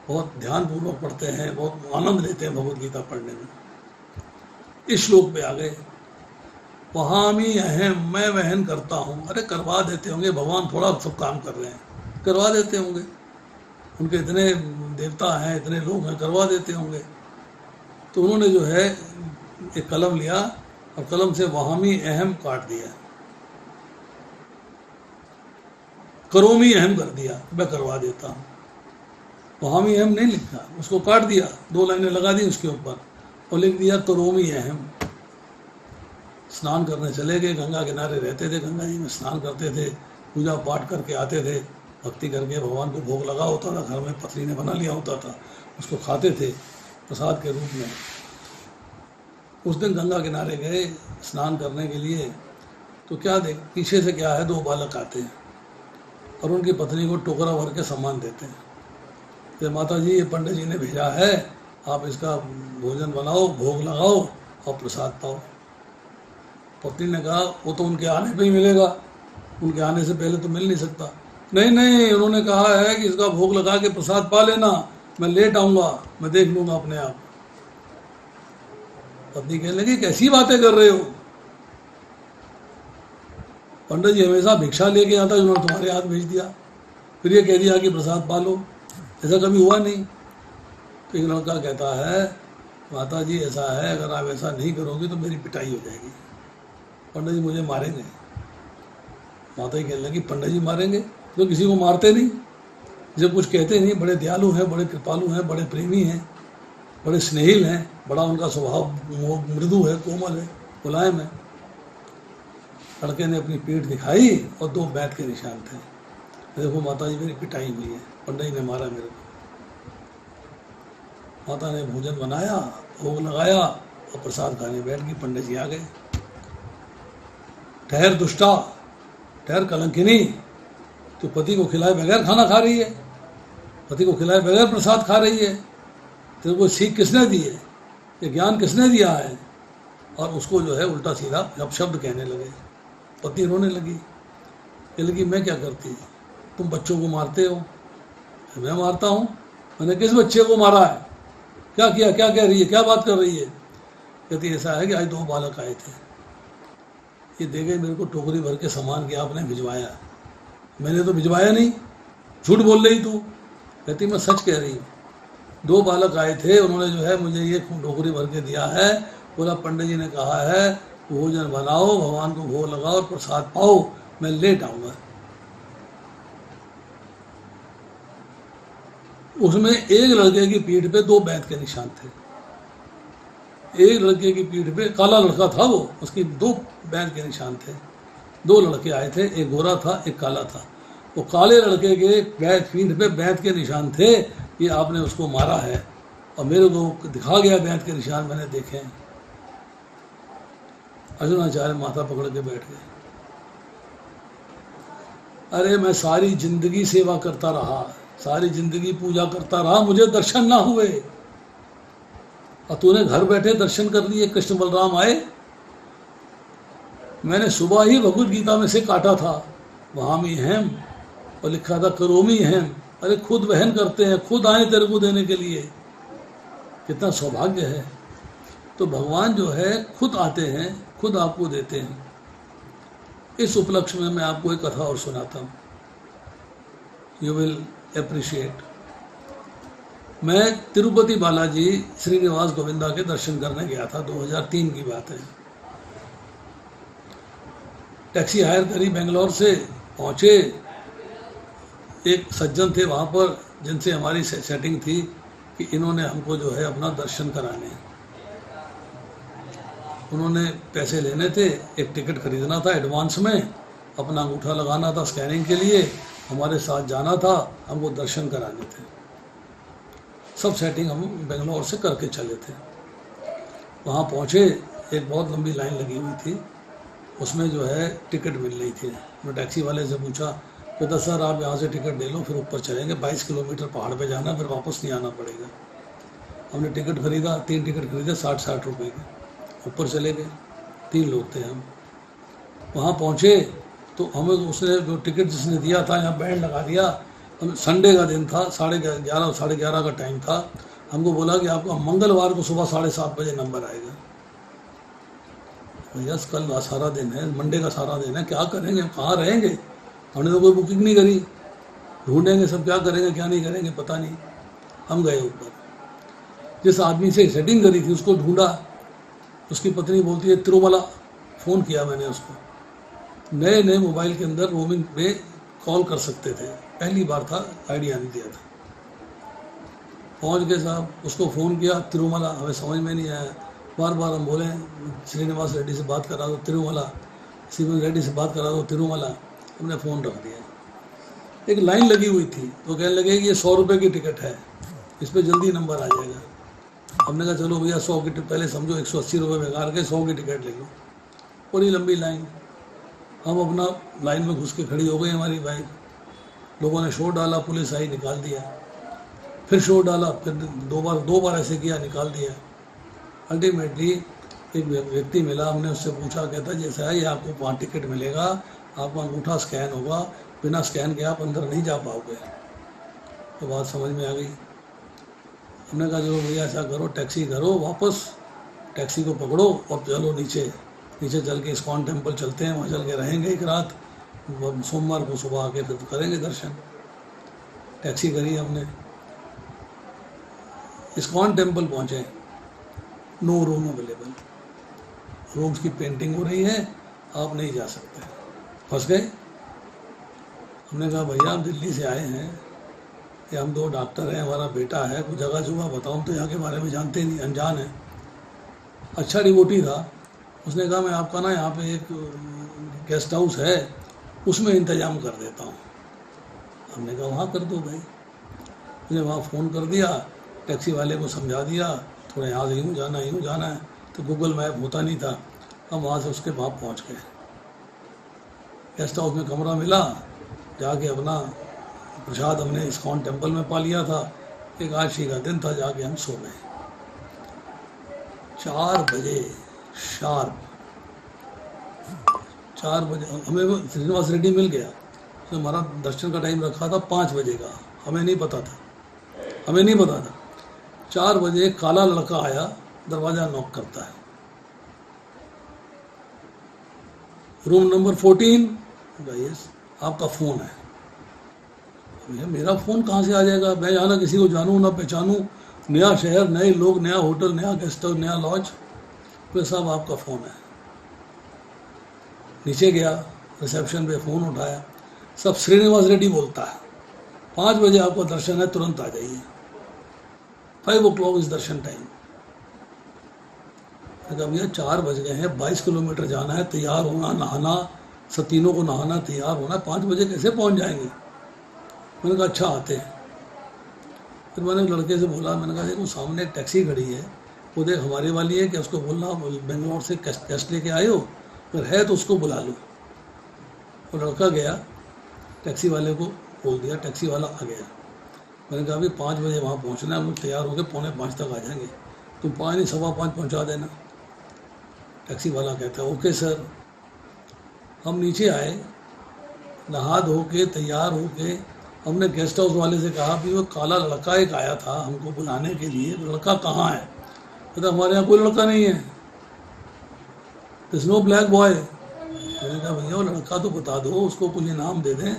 बहुत ध्यानपूर्वक पढ़ते हैं, बहुत आनंद लेते हैं भगवद गीता पढ़ने में। इस श्लोक पे आ गए, वहामी अहम, मैं वहन करता हूँ। अरे करवा देते होंगे, भगवान थोड़ा सब काम कर रहे हैं, करवा देते होंगे, उनके इतने देवता हैं, इतने लोग हैं, करवा देते होंगे। तो उन्होंने जो है एक कलम लिया और कलम से वहामी अहम काट दिया, करोमी अहम कर दिया, मैं करवा देता हूँ। वहामी अहम नहीं लिखा, उसको काट दिया, दो लाइनें लगा दी उसके ऊपर और लिख दिया करोमी अहम। स्नान करने चले गए, गंगा किनारे रहते थे, गंगा जी में स्नान करते थे, पूजा पाठ करके आते थे, भक्ति करके भगवान को भोग लगा होता था, घर में पत्नी ने बना लिया होता था, उसको खाते थे प्रसाद के रूप में। उस दिन गंगा किनारे गए स्नान करने के लिए, तो क्या देख, पीछे से क्या है, दो बालक आते हैं और उनकी पत्नी को टोकरा भर के सामान देते हैं कि माता जी ये पंडित जी ने भेजा है, आप इसका भोजन बनाओ, भोग लगाओ और प्रसाद पाओ। पत्नी ने कहा वो तो उनके आने पे ही मिलेगा, उनके आने से पहले तो मिल नहीं सकता। नहीं नहीं, उन्होंने कहा है कि इसका भोग लगा के प्रसाद पा लेना, मैं लेट आऊँगा, मैं देख लूँगा अपने आप। पत्नी कहने लगी कैसी बातें कर रहे हो, पंडित जी हमेशा भिक्षा लेके आता, उन्होंने तुम्हारे हाथ भेज दिया, फिर ये कह दिया कि प्रसाद पा लो, ऐसा कभी हुआ नहीं। तो एक लड़का कहता है माता जी ऐसा है, अगर आप ऐसा नहीं करोगे तो मेरी पिटाई हो जाएगी, पंडित जी मुझे मारेंगे। माता जी कहने लगी पंडित जी मारेंगे, तो किसी को मारते नहीं, जब कुछ कहते नहीं, बड़े दयालु हैं, बड़े कृपालु हैं, बड़े प्रेमी हैं, बड़े स्नेहिल हैं, बड़ा उनका स्वभाव मृदु है, कोमल है, मुलायम है। लड़के ने अपनी पीठ दिखाई और 2 बैत के निशान थे। देखो माता जी मेरी पिटाई हुई है, पंडित जी ने मारा मेरे को। माता ने भोजन बनाया, भोग लगाया और प्रसाद खाने बैठ गई। पंडित जी आ गए। ठहर दुष्टा, ठहर कलंकिनी, तो पति को खिलाए बगैर खाना खा रही है, पति को खिलाए बगैर प्रसाद खा रही है, तेरे को सीख किसने दी है, ये ज्ञान किसने दिया है? और उसको जो है उल्टा सीधा अपशब्द कहने लगे। पत्नी रोने लगी, कहने लगी मैं क्या करती, तुम बच्चों को मारते हो। मैं मारता हूँ? मैंने किस बच्चे को मारा है, क्या किया, क्या कह रही है, क्या बात कर रही है? कहती ऐसा है कि आज 2 बालक आए थे, ये दे गए मेरे को टोकरी भर के सामान कि आपने भिजवाया। मैंने तो भिजवाया नहीं, झूठ बोल रही तू। कहती मैं सच कह रही हूँ, 2 बालक आए थे, उन्होंने जो है मुझे ये टोकरी भर के दिया है। बोला पंडित जी ने कहा है भोजन बनाओ, भगवान को भोग लगाओ और प्रसाद पाओ, मैं लेट आऊंगा। उसमें एक लड़के की पीठ पे 2 बैत के निशान थे। एक लड़के की पीठ पे, काला लड़का था वो, उसकी 2 बैत के निशान थे। 2 लड़के आए थे, एक गोरा था एक काला था। वो काले लड़के के पीठ पे बैत के निशान थे, ये आपने उसको मारा है। और मेरे को दिखा गया बैत के निशान, मैंने देखे। अर्जुनाचार्य माथा पकड़ के बैठ गए। अरे मैं सारी जिंदगी सेवा करता रहा, सारी जिंदगी पूजा करता रहा, मुझे दर्शन ना हुए, और तूने घर बैठे दर्शन कर लिए। कृष्ण बलराम आए, मैंने सुबह ही भगवत गीता में से काटा था, वहां में हेम और लिखा था करोमी हेम। अरे खुद वहन करते हैं, खुद आए तेरे को देने के लिए, कितना सौभाग्य है। तो भगवान जो है खुद आते हैं, खुद आपको देते हैं। इस उपलक्ष्य में मैं आपको एक कथा और सुनाता हूँ, यू विल एप्रिशिएट। मैं तिरुपति बालाजी श्रीनिवास गोविंदा के दर्शन करने गया था, 2003 की बात है। टैक्सी हायर करी, बेंगलोर से पहुँचे। एक सज्जन थे वहाँ पर जिनसे हमारी सेटिंग थी कि इन्होंने हमको जो है अपना दर्शन कराने। उन्होंने पैसे लेने थे, एक टिकट खरीदना था एडवांस में, अपना अंगूठा लगाना था स्कैनिंग के लिए, हमारे साथ जाना था, हमको दर्शन कराने थे। सब सेटिंग हम बेंगलोर से करके चले थे। वहाँ पहुँचे, एक बहुत लंबी लाइन लगी हुई थी, उसमें जो है टिकट मिल रही थी। मैं टैक्सी वाले से पूछा, कहता सर आप यहाँ से टिकट ले लो, फिर ऊपर चलेंगे, 22 किलोमीटर पहाड़ पे जाना, फिर वापस नहीं आना पड़ेगा। हमने टिकट खरीदा, 3 टिकट खरीदे 60-60 रुपये के, ऊपर चले गए। 3 लोग थे हम। वहाँ पहुँचे तो हमें उसने जो टिकट जिसने दिया था, यहाँ बैंड लगा दिया। हम संडे का दिन था, 11:30 साढ़े 11 का टाइम था। हमको बोला कि आपको मंगलवार को सुबह 7:30 बजे नंबर आएगा। भैया कल सारा दिन है, मंडे का सारा दिन है, क्या करेंगे, कहाँ रहेंगे? हमने तो कोई बुकिंग नहीं करी, ढूंढेंगे सब, क्या करेंगे क्या नहीं करेंगे पता नहीं। हम गए ऊपर, जिस आदमी से सेटिंग करी थी उसको ढूंढा, उसकी पत्नी बोलती है तिरुमला। फ़ोन किया मैंने उसको, नए नए मोबाइल के अंदर रोमिंग पे कॉल कर सकते थे, पहली बार था, आइडिया नहीं दिया था। पहुंच गए साहब, उसको फ़ोन किया तिरुमला, हमें समझ में नहीं आया। बार बार हम बोले श्रीनिवास रेड्डी से बात करा दो तिरुमला, श्रीनिवास रेड्डी से बात करा दो तिरुमला। हमने फ़ोन रख दिया। एक लाइन लगी हुई थी, तो कहने लगे कि ये 100 रुपये की टिकट है, इस पर जल्दी नंबर आ जाएगा। हमने कहा चलो भैया 100 की, पहले समझो 180 रुपये बेकार के, 100 की टिकट ले लो। बड़ी लंबी लाइन। हम अपना लाइन में घुस के खड़ी हो गई हमारी बाइक। लोगों ने शोर डाला, पुलिस आई, निकाल दिया। फिर शोर डाला, फिर दो बार ऐसे किया, निकाल दिया। अल्टीमेटली एक व्यक्ति मिला, हमने उससे पूछा, कहता जैसा है ये आपको 5 टिकट मिलेगा, आपका अंगूठा स्कैन होगा, बिना स्कैन के आप अंदर नहीं जा पाओगे। तो बात समझ में आ गई। हमने कहा चलो भैया ऐसा करो, टैक्सी करो, वापस टैक्सी को पकड़ो और चलो नीचे चल के इस्कॉन टेम्पल चलते हैं, वहाँ चल के रहेंगे एक रात, सोमवार को सुबह आके फिर करेंगे दर्शन। टैक्सी करी हमने, इस्कॉन टेम्पल पहुँचे, नो रूम अवेलेबल, रूम्स की पेंटिंग हो रही है, आप नहीं जा सकते। फंस गए। हमने कहा भैया हम दिल्ली से आए हैं, कि हम 2 डॉक्टर हैं, हमारा बेटा है, कुछ जगह जुगह बताओ, तो यहाँ के बारे में जानते नहीं, अनजान है। अच्छा डिवोटी था, उसने कहा मैं आपका ना यहाँ पे एक गेस्ट हाउस है उसमें इंतजाम कर देता हूँ। हमने कहा वहाँ कर दो भाई। मुझे वहाँ फ़ोन कर दिया, टैक्सी वाले को समझा दिया थोड़ा यहाँ से यूँ जाना है, तो गूगल मैप होता नहीं था। हम वहाँ से उसके वहाँ पहुँच गए। गेस्ट हाउस में कमरा मिला, जाके अपना प्रसाद हमने इस्कॉन टेम्पल में पा लिया था। एकादशी का दिन था, जाके हम सो गए। 4 बजे शार्प, 4 बजे हमें वो श्रीनिवास रेड्डी मिल गया। उसने हमारा दर्शन का टाइम रखा था 5 बजे का, हमें नहीं पता था। 4 बजे काला लड़का आया, दरवाज़ा नॉक करता है, रूम नंबर 14। यस, आपका फ़ोन है। भैया मेरा फ़ोन कहाँ से आ जाएगा? मैं यहाँ ना किसी को जानूँ ना पहचानूँ, नया शहर, नए लोग, नया होटल, नया गेस्ट हाउस, नया लॉज। तो साहब आपका फ़ोन है। नीचे गया, रिसेप्शन पे फ़ोन उठाया, सब श्रीनिवास रेड्डी बोलता है 5 बजे आपका दर्शन है, तुरंत आ जाइए, 5 o'clock इज़ दर्शन टाइम। मैंने कहा भैया 4 बज गए हैं, 22 किलोमीटर जाना है, तैयार होना, नहाना, सब तीनों को नहाना, तैयार होना, 5 बजे कैसे पहुंच जाएंगे? मैंने कहा अच्छा आते हैं। फिर मैंने लड़के से बोला, मैंने कहा देखो सामने एक टैक्सी खड़ी है, वो देख हमारी वाली है, कि उसको बोलना बेंगलोर से कैश लेके आए हो, अगर है तो उसको बुला लो। वो लड़का गया, टैक्सी वाले को बोल दिया, टैक्सी वाला आ गया। मैंने कहा अभी 5 बजे वहाँ पहुँचना है, हम लोग तैयार होकर 4:45 तक आ जाएंगे, तुम 5 नहीं 5:15 पहुँचा देना। टैक्सी वाला कहता है ओके सर। हम नीचे आए, नहा धो के तैयार हो के, हमने गेस्ट हाउस वाले से कहा भी वो काला लड़का एक आया था हमको बुलाने के लिए, लड़का कहाँ है? कहता हमारे यहाँ कोई लड़का नहीं है, दिस नो ब्लैक बॉय। मैंने कहा भैया वो लड़का तो बता दो, उसको कुछ इनाम दे दें,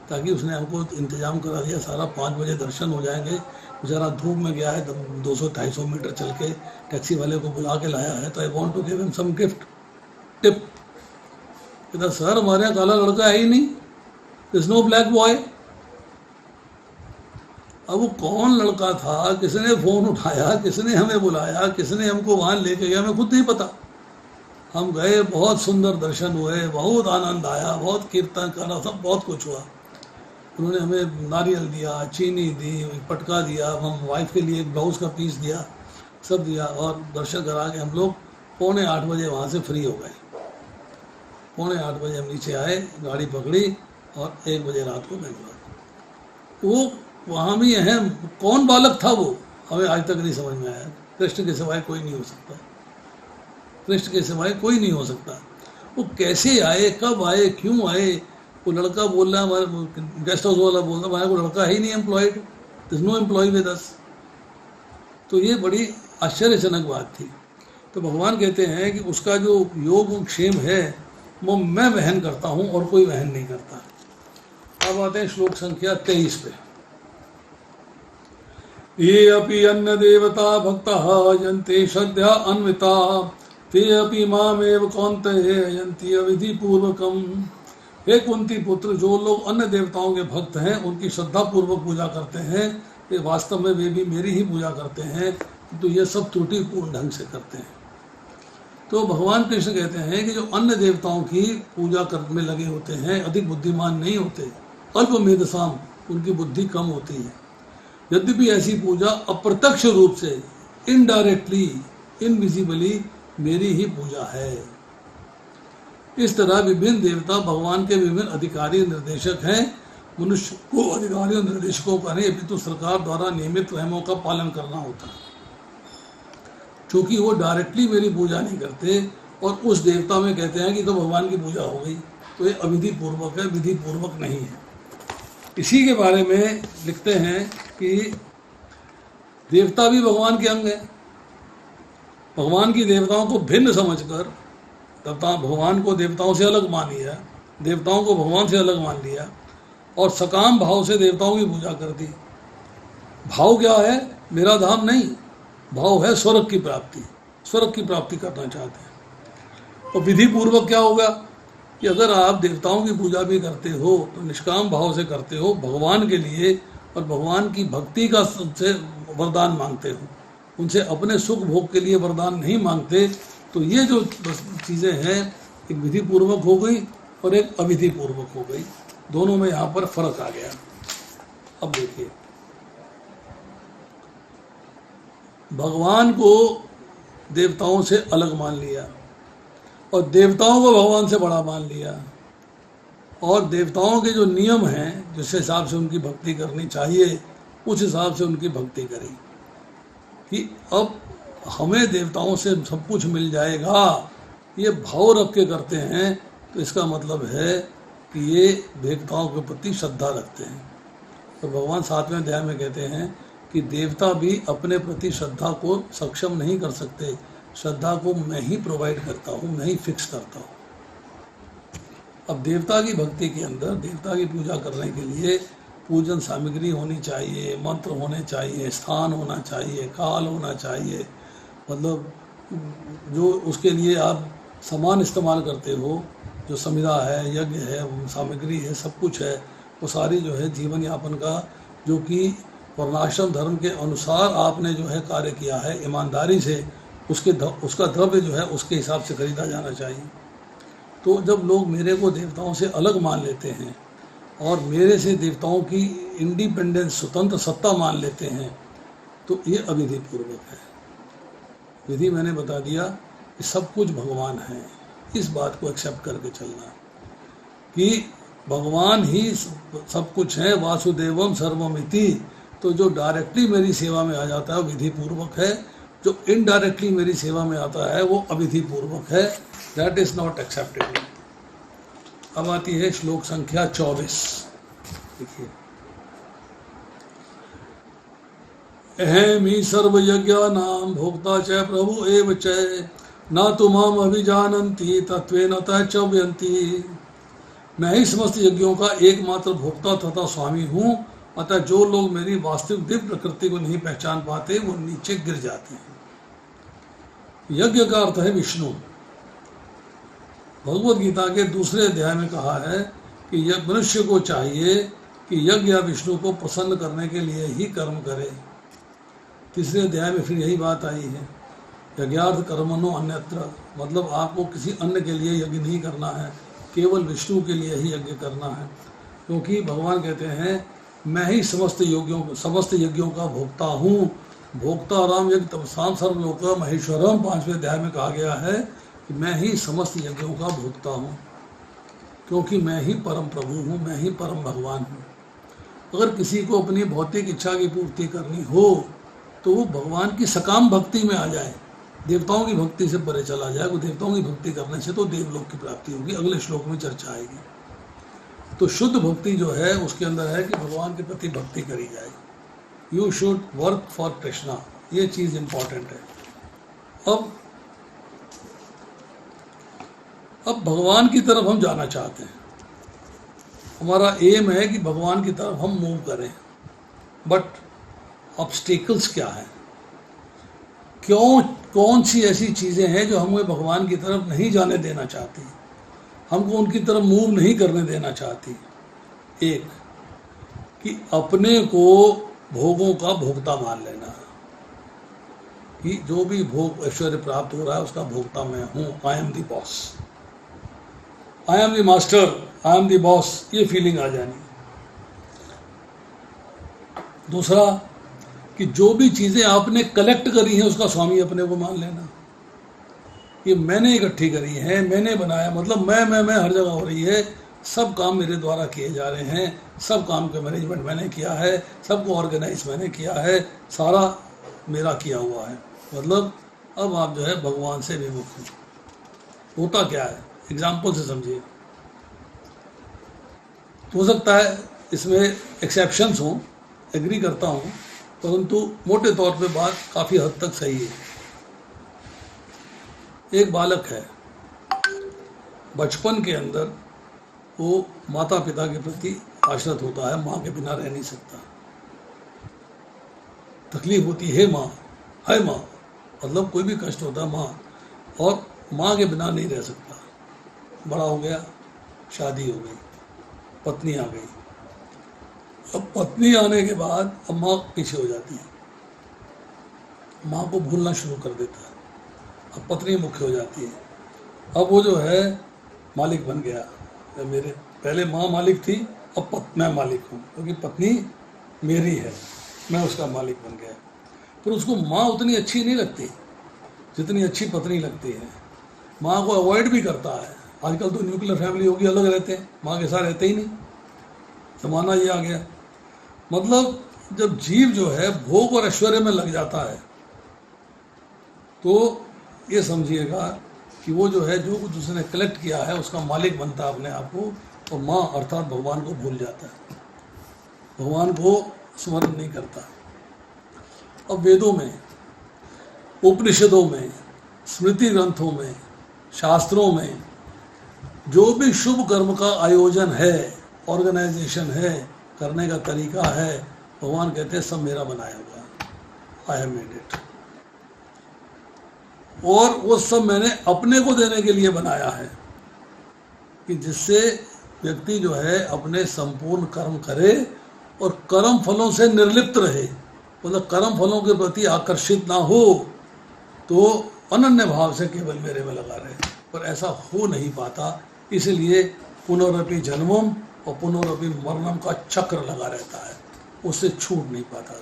ताकि उसने हमको इंतजाम करा दिया सारा, 5 बजे दर्शन हो जाएंगे। बेचारा धूप में गया है, 200-250 मीटर चल के टैक्सी वाले को बुला के लाया है, तो I want to give him some gift tip. कहता सर हमारे यहाँ काला लड़का है ही नहीं, दिस नो ब्लैक बॉय। अब वो कौन लड़का था, किसने फ़ोन उठाया, किसने हमें बुलाया, किसने हमको वहाँ लेके गया, हमें खुद नहीं पता। हम गए, बहुत सुंदर दर्शन हुए, बहुत आनंद आया, बहुत कीर्तन करा, सब बहुत कुछ हुआ। उन्होंने हमें नारियल दिया, चीनी दी, पटका दिया, हम वाइफ के लिए एक ब्लाउज़ का पीस दिया, सब दिया, और दर्शन करा के हम लोग 7:45 बजे वहाँ से फ्री हो गए। 7:45 बजे हम नीचे आए, गाड़ी पकड़ी और 1 बजे रात को बेंगलोर। वो वहाँ भी अहम, कौन बालक था वो, हमें आज तक नहीं समझ में आया। कृष्ण के सिवाय कोई नहीं हो सकता, कृष्ण के सिवाय कोई नहीं हो सकता। वो कैसे आए, कब आए, क्यों आए? वो लड़का बोल रहा है, हमारे गेस्ट हाउस वाला बोल रहा है हमारे को लड़का ही नहीं employed, this no employ with us. तो ये बड़ी आश्चर्यजनक बात थी। तो भगवान कहते हैं कि उसका जो योग क्षेम है वो मैं वहन करता हूँ और कोई वहन नहीं करता। अब आते हैं श्लोक संख्या 23 पे। ये अपि अन्य देवता भक्तः यन्ते श्रद्धा अन्विता ते अपि मामेव कौन्तेय यन्ति अविधि पूर्वकम। हे कुंती पुत्र, जो लोग अन्य देवताओं के भक्त हैं, उनकी श्रद्धा पूर्वक पूजा करते हैं, वे वास्तव में वे भी मेरी ही पूजा करते हैं, तो ये सब त्रुटिपूर्ण ढंग से करते हैं। तो भगवान कृष्ण कहते हैं कि जो अन्य देवताओं की पूजा करने में लगे होते हैं, अधिक बुद्धिमान नहीं होते, अल्प मेधसाम, उनकी बुद्धि कम होती है। यद्यपि ऐसी पूजा अप्रत्यक्ष रूप से, इनडायरेक्टली, इनविजिबली मेरी ही पूजा है। इस तरह विभिन्न देवता भगवान के विभिन्न अधिकारी निर्देशक हैं। मनुष्य को अधिकारी और निर्देशकों का नहीं, अपितु सरकार द्वारा नियमित नियमों का पालन करना होता है। क्योंकि वो डायरेक्टली मेरी पूजा नहीं करते और उस देवता में कहते हैं कि तो भगवान की पूजा हो गई, तो ये अविधि पूर्वक है, विधि पूर्वक नहीं है। इसी के बारे में लिखते हैं कि देवता भी भगवान के अंग है। भगवान की देवताओं को भिन्न समझकर भगवान को देवताओं से अलग मान लिया, देवताओं को भगवान से अलग मान लिया और सकाम भाव से देवताओं की पूजा कर दी। भाव क्या है? मेरा धाम नहीं, भाव है स्वर्ग की प्राप्ति, स्वर्ग की प्राप्ति करना चाहते हैं। और विधि पूर्वक क्या होगा कि अगर आप देवताओं की पूजा भी करते हो तो निष्काम भाव से करते हो भगवान के लिए, और भगवान की भक्ति का सबसे वरदान मांगते हो, उनसे अपने सुख भोग के लिए वरदान नहीं मांगते, तो ये जो चीज़ें हैं एक विधि पूर्वक हो गई और एक अविधि पूर्वक हो गई। दोनों में यहाँ पर फर्क आ गया। अब देखिए, भगवान को देवताओं से अलग मान लिया और देवताओं को भगवान से बड़ा मान लिया, और देवताओं के जो नियम हैं जिस हिसाब से उनकी भक्ति करनी चाहिए उस हिसाब से उनकी भक्ति करी कि अब हमें देवताओं से सब कुछ मिल जाएगा, ये भाव रख के करते हैं, तो इसका मतलब है कि ये देवताओं के प्रति श्रद्धा रखते हैं। तो भगवान 7वें अध्याय में कहते हैं कि देवता भी अपने प्रति श्रद्धा को सक्षम नहीं कर सकते, श्रद्धा को मैं ही प्रोवाइड करता हूँ, मैं ही फिक्स करता हूँ। अब देवता की भक्ति के अंदर देवता की पूजा करने के लिए पूजन सामग्री होनी चाहिए, मंत्र होने चाहिए, स्थान होना चाहिए, काल होना चाहिए, मतलब जो उसके लिए आप सामान इस्तेमाल करते हो, जो समिधा है, यज्ञ है, सामग्री है, सब कुछ है, वो सारी जो है जीवन यापन का, जो कि वर्णाश्रम धर्म के अनुसार आपने जो है कार्य किया है ईमानदारी से, उसका द्रव्य जो है उसके हिसाब से खरीदा जाना चाहिए। तो जब लोग मेरे को देवताओं से अलग मान लेते हैं और मेरे से देवताओं की इंडिपेंडेंस, स्वतंत्र सत्ता मान लेते हैं, तो ये अविधि पूर्वक है। विधि मैंने बता दिया कि सब कुछ भगवान है, इस बात को एक्सेप्ट करके चलना कि भगवान ही सब कुछ है, वासुदेवम सर्वमिति। तो जो डायरेक्टली मेरी सेवा में आ जाता है वो विधि पूर्वक है, जो इनडायरेक्टली मेरी सेवा में आता है वो अविधि पूर्वक है, दैट इज नॉट एक्सेप्टेबल। अब आती है श्लोक संख्या 24। देखिए, अहम ही सर्वयज्ञानां भोक्ता च प्रभु एव च न तो माम अभिजानन्ति तत्वेन तच्चव्यन्ति। मैं ही समस्त यज्ञों का एकमात्र भोक्ता तथा स्वामी हूँ, अतः जो लोग मेरी वास्तविक दिव्य प्रकृति को नहीं पहचान पाते वो नीचे गिर जाते हैं। यज्ञ का अर्थ है विष्णु। भगवद गीता के 2 अध्याय में कहा है कि मनुष्य को चाहिए कि यज्ञ या विष्णु को प्रसन्न करने के लिए ही कर्म करे। 3 अध्याय में फिर यही बात आई है, यज्ञार्थ कर्मणो अन्यत्र, मतलब आपको किसी अन्य के लिए यज्ञ नहीं करना है, केवल विष्णु के लिए ही यज्ञ करना है। क्योंकि भगवान कहते हैं मैं ही समस्त यज्ञों का भोक्ता हूँ। भोक्ता राम यज्ञ तपसाम सर्वलोक महेश्वरम 5वें अध्याय में कहा गया है कि मैं ही समस्त यज्ञों का भोक्ता हूँ, क्योंकि मैं ही परम प्रभु हूँ, मैं ही परम भगवान हूँ। अगर किसी को अपनी भौतिक इच्छा की पूर्ति करनी हो तो वो भगवान की सकाम भक्ति में आ जाए, देवताओं की भक्ति से परे चला जाए। वो देवताओं की भक्ति करने से तो देवलोक की प्राप्ति होगी, अगले श्लोक में चर्चा आएगी। तो शुद्ध भक्ति जो है उसके अंदर है कि भगवान के प्रति भक्ति करी जाए। You should work for Krishna, ये चीज़ इम्पॉर्टेंट है। अब भगवान की तरफ हम जाना चाहते हैं, हमारा एम है कि भगवान की तरफ हम मूव करें, बट ऑब्स्टिकल्स क्या है, कौन सी ऐसी चीज़ें हैं जो हमें भगवान की तरफ नहीं जाने देना चाहती, हमको उनकी तरफ मूव नहीं करने देना चाहती। एक कि अपने को भोगों का भोक्ता मान लेना, कि जो भी भोग ऐश्वर्य प्राप्त हो रहा है उसका भोक्ता मैं हूँ, I am the boss, I am the master, I am the boss, ये फीलिंग आ जानी। दूसरा कि जो भी चीज़ें आपने कलेक्ट करी हैं उसका स्वामी अपने को मान लेना, ये मैंने इकट्ठी करी है, मैंने बनाया, मतलब मैं हर जगह हो रही है, सब काम मेरे द्वारा किए जा रहे हैं, सब काम का मैनेजमेंट मैंने किया है, सबको ऑर्गेनाइज मैंने किया है, सारा मेरा किया हुआ है। मतलब अब आप जो है भगवान से विमुख हैं। होता क्या है, एग्जाम्पल से समझिए। हो सकता है इसमें एक्सेप्शंस हों, एग्री करता हूँ, परंतु मोटे तौर पे बात काफ़ी हद तक सही है। एक बालक है, बचपन के अंदर वो माता पिता के प्रति आश्रित होता है, माँ के बिना रह नहीं सकता, तकलीफ होती है माँ, है माँ, मतलब कोई भी कष्ट होता है माँ, और माँ के बिना नहीं रह सकता। बड़ा हो गया, शादी हो गई, पत्नी आ गई। अब पत्नी आने के बाद अब माँ पीछे हो जाती है, माँ को भूलना शुरू कर देता है, अब पत्नी मुख्य हो जाती है। अब वो जो है मालिक बन गया, मेरे पहले माँ मालिक थी, अब मैं मालिक हूँ, क्योंकि पत्नी मेरी है, मैं उसका मालिक बन गया। पर उसको माँ उतनी अच्छी नहीं लगती जितनी अच्छी पत्नी लगती है। माँ को अवॉइड भी करता है। आजकल तो न्यूक्लियर फैमिली होगी, अलग रहते हैं, माँ के साथ रहते ही नहीं, जमाना ये आ गया। मतलब जब जीव जो है भोग और ऐश्वर्य में लग जाता है तो ये समझिएगा कि वो जो है जो कुछ उसने कलेक्ट किया है उसका मालिक बनता है अपने आप को, और माँ अर्थात भगवान को भूल जाता है, भगवान को स्मरण नहीं करता। अब वेदों में, उपनिषदों में, स्मृति ग्रंथों में, शास्त्रों में जो भी शुभ कर्म का आयोजन है, ऑर्गेनाइजेशन है, करने का तरीका है, भगवान कहते हैं सब मेरा बनाया हुआ, आई हैव मेड इट। और वो सब मैंने अपने को देने के लिए बनाया है, कि जिससे व्यक्ति जो है अपने संपूर्ण कर्म करे और कर्म फलों से निर्लिप्त रहे, मतलब कर्म फलों के प्रति आकर्षित ना हो, तो अनन्य भाव से केवल मेरे में लगा रहे। पर ऐसा हो नहीं पाता, इसलिए पुनरपि जन्मम और पुनरपि मरणम का चक्र लगा रहता है, उससे छूट नहीं पाता।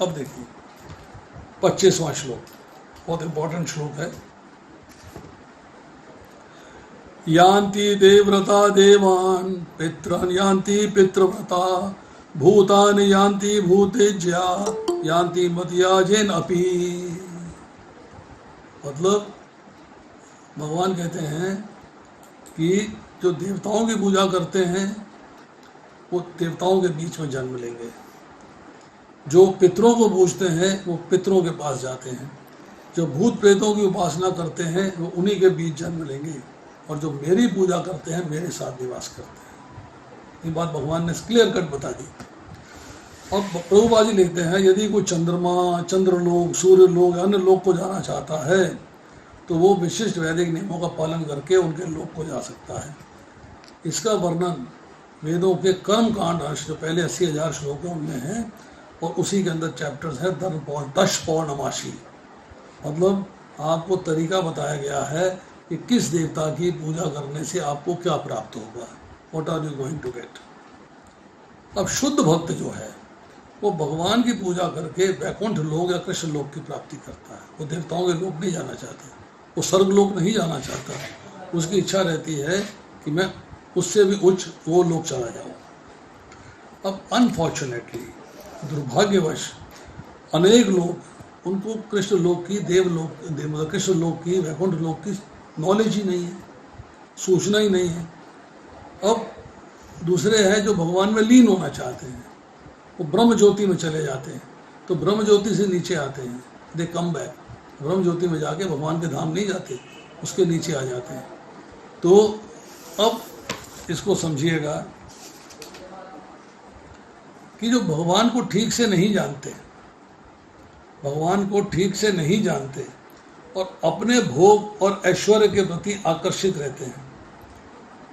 अब देखिए 25वां श्लोक, बहुत इंपॉर्टेंट श्लोक है। यान्ति देवव्रता देवान् पितॄन् यान्ति पितृव्रता भूतानि यान्ति भूतेज्या यान्ति मर्त्याजेन अपि। मतलब भगवान कहते हैं कि जो देवताओं की पूजा करते हैं वो देवताओं के बीच में जन्म लेंगे, जो पितरों को पूजते हैं वो पितरों के पास जाते हैं, जो भूत प्रेतों की उपासना करते हैं वो उन्हीं के बीच जन्म लेंगे, और जो मेरी पूजा करते हैं मेरे साथ निवास करते हैं। ये बात भगवान ने क्लियर कट बता दी। अब प्रभुपाद जी लिखते हैं यदि कोई चंद्रमा, चंद्रलोक, सूर्यलोक या अन्य लोक को जाना चाहता है तो वो विशिष्ट वैदिक नियमों का पालन करके उनके लोक को जा सकता है। इसका वर्णन वेदों के कर्म कांड अंश जो पहले 80,000 श्लोकों में है, और उसी के अंदर चैप्टर्स है 10 पौर्णमासी। मतलब आपको तरीका बताया गया है कि किस देवता की पूजा करने से आपको क्या प्राप्त होगा, what are you going to get. अब शुद्ध भक्त जो है वो भगवान की पूजा करके वैकुंठ लोक या कृष्ण लोक की प्राप्ति करता है। वो देवताओं के लोक नहीं जाना चाहता, वो स्वर्ग लोक नहीं जाना चाहता, उसकी इच्छा रहती है कि मैं उससे भी उच्च वो लोक चला जाऊँ। अब अनफॉर्चुनेटली, दुर्भाग्यवश, अनेक लोग उनको कृष्ण लोक की, देवलोक, कृष्ण लोक की, वैकुंठ लोक की नॉलेज ही नहीं है, सूचना ही नहीं है। अब दूसरे हैं जो भगवान में लीन होना चाहते हैं, वो ब्रह्म ज्योति में चले जाते हैं, तो ब्रह्म ज्योति से नीचे आते हैं, दे कम बैक, ब्रह्म ज्योति में जाके भगवान के धाम नहीं जाते, उसके नीचे आ जाते हैं। तो अब इसको समझिएगा कि जो भगवान को ठीक से नहीं जानते, भगवान को ठीक से नहीं जानते और अपने भोग और ऐश्वर्य के प्रति आकर्षित रहते हैं,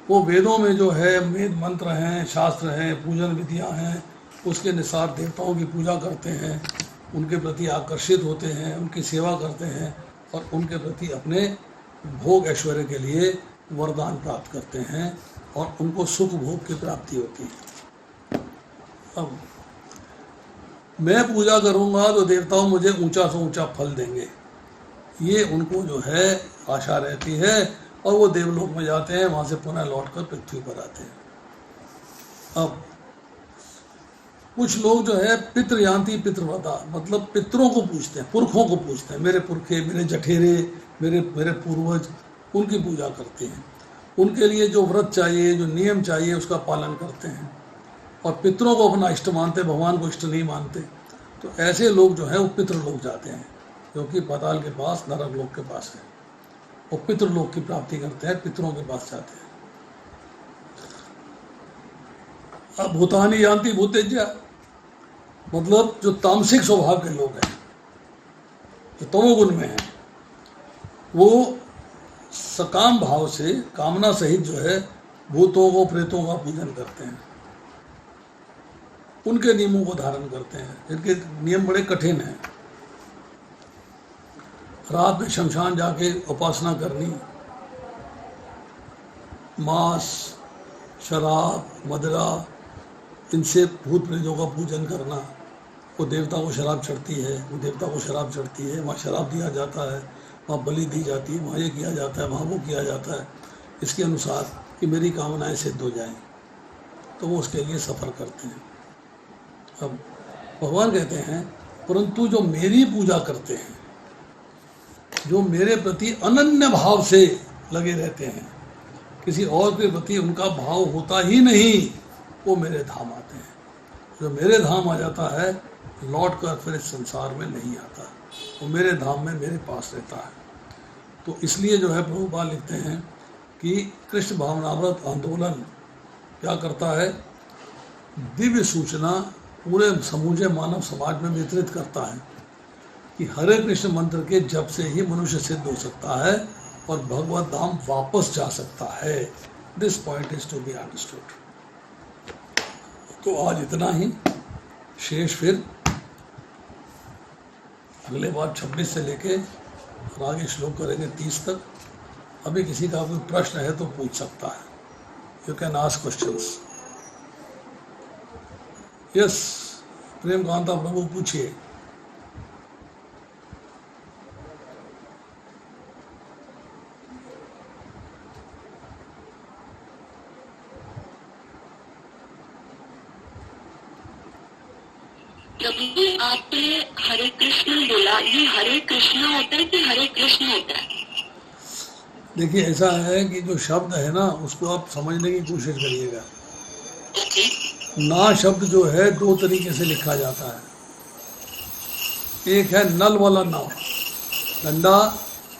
वो वेदों में जो है वेद मंत्र हैं, शास्त्र हैं, पूजन विधियां हैं, उसके अनुसार देवताओं की पूजा करते हैं, उनके प्रति आकर्षित होते हैं, उनकी सेवा करते हैं और उनके प्रति अपने भोग ऐश्वर्य के लिए वरदान प्राप्त करते हैं और उनको सुख भोग की प्राप्ति होती है। अब मैं पूजा करूंगा तो देवताओं मुझे ऊंचा से ऊंचा फल देंगे, ये उनको जो है आशा रहती है, और वो देवलोक में जाते हैं, वहाँ से पुनः लौटकर पृथ्वी पर आते हैं। अब कुछ लोग जो है पितृयान्ति पितृव्रता, मतलब पितरों को पूजते हैं, पुरखों को पूजते हैं, मेरे पुरखे, मेरे जठेरे, मेरे पूर्वज, उनकी पूजा करते हैं, उनके लिए जो व्रत चाहिए, जो नियम चाहिए उसका पालन करते हैं, और पितरों को अपना इष्ट मानते, भगवान को इष्ट नहीं मानते। तो ऐसे लोग जो है वो पितृलोक जाते हैं, जो कि पाताल के पास, नरक लोक के पास है, वो पितृलोक की प्राप्ति करते हैं, पितरों के पास जाते हैं। अब भूतानि यान्ति भूतेज्या, मतलब जो तामसिक स्वभाव के लोग हैं, जो तमोगुण में हैं, वो सकाम भाव से, कामना सहित जो है भूतों को, प्रेतों का पूजन करते हैं, उनके नियमों को धारण करते हैं, जिनके नियम बड़े कठिन हैं। रात में शमशान जाके उपासना करनी, मांस, शराब, मदिरा, इनसे भूत प्रेतों का पूजन करना। वो देवता को शराब चढ़ती है, वो देवता को शराब चढ़ती है, वहाँ शराब दिया जाता है, वहाँ बलि दी जाती है, वहाँ ये किया जाता है, वहाँ वो किया जाता है, इसके अनुसार कि मेरी कामनाएं सिद्ध हो जाएं, तो वो उसके लिए सफ़र करते हैं। अब भगवान कहते हैं परंतु जो मेरी पूजा करते हैं, जो मेरे प्रति अनन्य भाव से लगे रहते हैं, किसी और के प्रति उनका भाव होता ही नहीं, वो मेरे धाम आते हैं। जो मेरे धाम आ जाता है लौट कर फिर इस संसार में नहीं आता, वो मेरे धाम में मेरे पास रहता है। तो इसलिए जो है प्रभुपाद लिखते हैं कि कृष्ण भावनामृत आंदोलन क्या करता है, दिव्य सूचना पूरे समूचे मानव समाज में वितरित करता है कि हरे कृष्ण मंत्र के जप से ही मनुष्य सिद्ध हो सकता है और भगवत धाम वापस जा सकता है। This point is to be understood. तो आज इतना ही, शेष फिर अगले बार 26 से लेके और आगे श्लोक करेंगे 30 तक। अभी किसी का कोई प्रश्न है तो पूछ सकता है, you can ask questions. Yes, Prem Kanta Prabhu पूछिए। प्रभु आपने हरे कृष्ण बोला, ये हरे कृष्ण होता है कि हरे कृष्ण होता है? देखिए ऐसा है कि जो शब्द है ना उसको आप समझने की कोशिश करिएगा। ना शब्द जो है दो तरीके से लिखा जाता है। एक है नल वाला ना, डंडा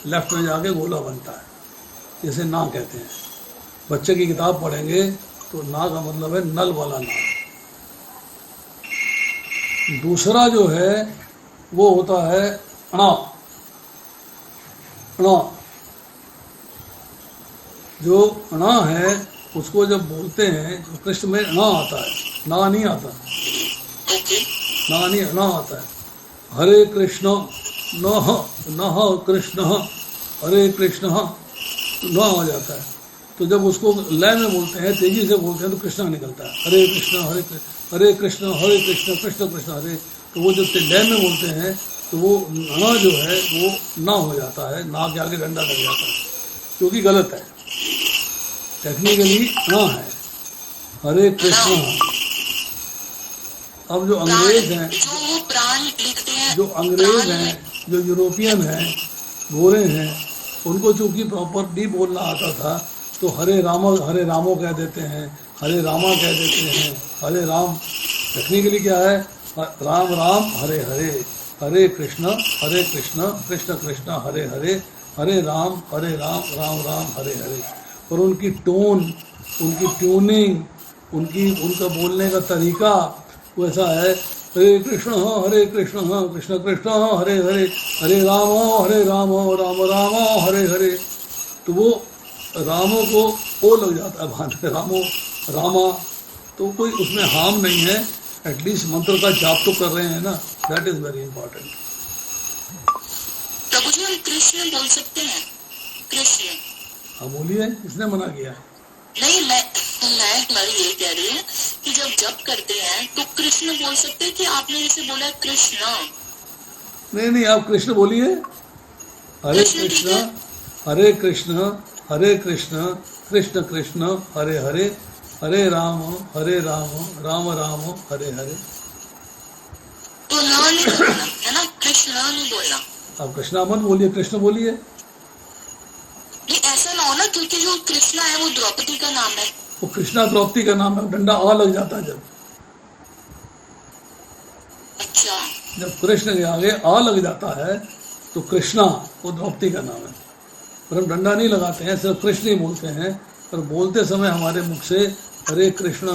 लेफ्ट में जाके गोला बनता है, जैसे ना कहते हैं। बच्चे की किताब पढ़ेंगे तो ना का मतलब है नल वाला ना। दूसरा जो है वो होता है अणा। अणा जो अणा है उसको जब बोलते हैं तो कृष्ण में अणा आता है, ना नहीं आता। ना नहीं, अणा आता है। हरे कृष्ण नः नः कृष्ण, हरे कृष्ण ना हो जाता है। तो जब उसको लय में बोलते हैं, तेजी से बोलते हैं तो कृष्णा निकलता है। हरे कृष्ण हरे कृष्ण, हरे कृष्ण हरे कृष्ण, कृष्ण कृष्ण हरे। तो वो जब लय में बोलते हैं तो वो ना जो है वो ना हो जाता है, ना के आगे डंडा लग जाता है, क्योंकि गलत है, टेक्निकली ना है हरे कृष्ण। अब जो अंग्रेज हैं, जो अंग्रेज हैं, जो यूरोपियन हैं, गोरे हैं, उनको चूंकि प्रॉपर्ली बोलना आता था तो हरे रामो कह देते हैं, हरे रामा कह देते हैं, हरे राम। टेक्निकली क्या है, राम राम हरे हरे, हरे कृष्ण कृष्ण कृष्ण हरे हरे, हरे राम राम राम हरे हरे। और उनकी टोन, उनकी ट्यूनिंग, उनका बोलने का तरीका वैसा है, हरे कृष्ण कृष्ण कृष्ण हरे हरे, हरे राम राम राम हरे हरे। तो वो रामों को ओ लग जाता है भान, रामो रामा, तो कोई उसमें हार्म नहीं है। एटलीस्ट मंत्र का जाप तो कर रहे हैं ना, दैट इज वेरी इंपॉर्टेंट। प्रभु जी हम कृष्ण बोल सकते हैं? कृष्ण, हाँ बोलिए, किसने मना किया? नहीं, मैं ये कह रही हूँ कि जब जप करते हैं तो कृष्ण बोल सकते हैं कि आपने जैसे बोला कृष्ण? नहीं, आप कृष्ण बोलिए। हरे कृष्ण कृष्ण कृष्ण हरे हरे, हरे राम राम राम हरे हरे। तो ना नहीं बोलना है ना, कृष्ण नहीं बोलना। आप कृष्णा मत बोलिए, कृष्ण बोलिए। नहीं ऐसा ना हो ना, क्योंकि जो कृष्णा है वो द्रौपदी का नाम है। वो कृष्णा द्रौपदी का नाम है, डंडा आ लग जाता है जब। अच्छा, जब कृष्ण के आगे आ लग जाता है तो कृष्णा वो द्रौपदी का नाम है। पर हम डंडा नहीं लगाते हैं, सिर्फ कृष्ण ही बोलते हैं। पर बोलते समय हमारे मुख से हरे कृष्ण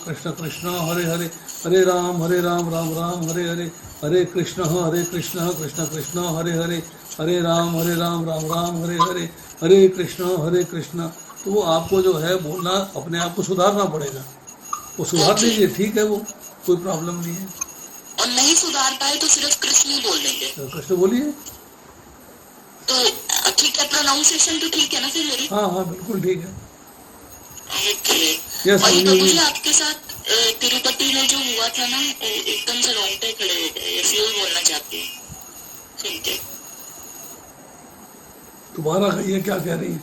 कृष्ण कृष्ण हरे हरे, हरे राम राम राम हरे हरे, हरे कृष्ण कृष्ण कृष्ण हरे हरे, हरे राम राम राम हरे हरे, हरे कृष्ण। तो वो आपको जो है बोलना, अपने आप को सुधारना पड़ेगा। वो सुधार लीजिए, ठीक है, वो कोई प्रॉब्लम नहीं है। और नहीं सुधार पाए तो सिर्फ कृष्ण ही बोल देंगे। तो कृष्ण बोलिए। तो ठीक है, प्रोनाउंसिएशन तो ठीक है ना फिर मेरी? हाँ बिल्कुल ठीक है। ओके। यस और ये मंजू प्रभु जी। जी आपके साथ तिरुपति में जो हुआ था ना, एकदम से रोंगटे खड़े हो गए, ये फ्यूल बोलना चाहती हूँ सुन के। दोबारा कहिए, क्या कह रही है?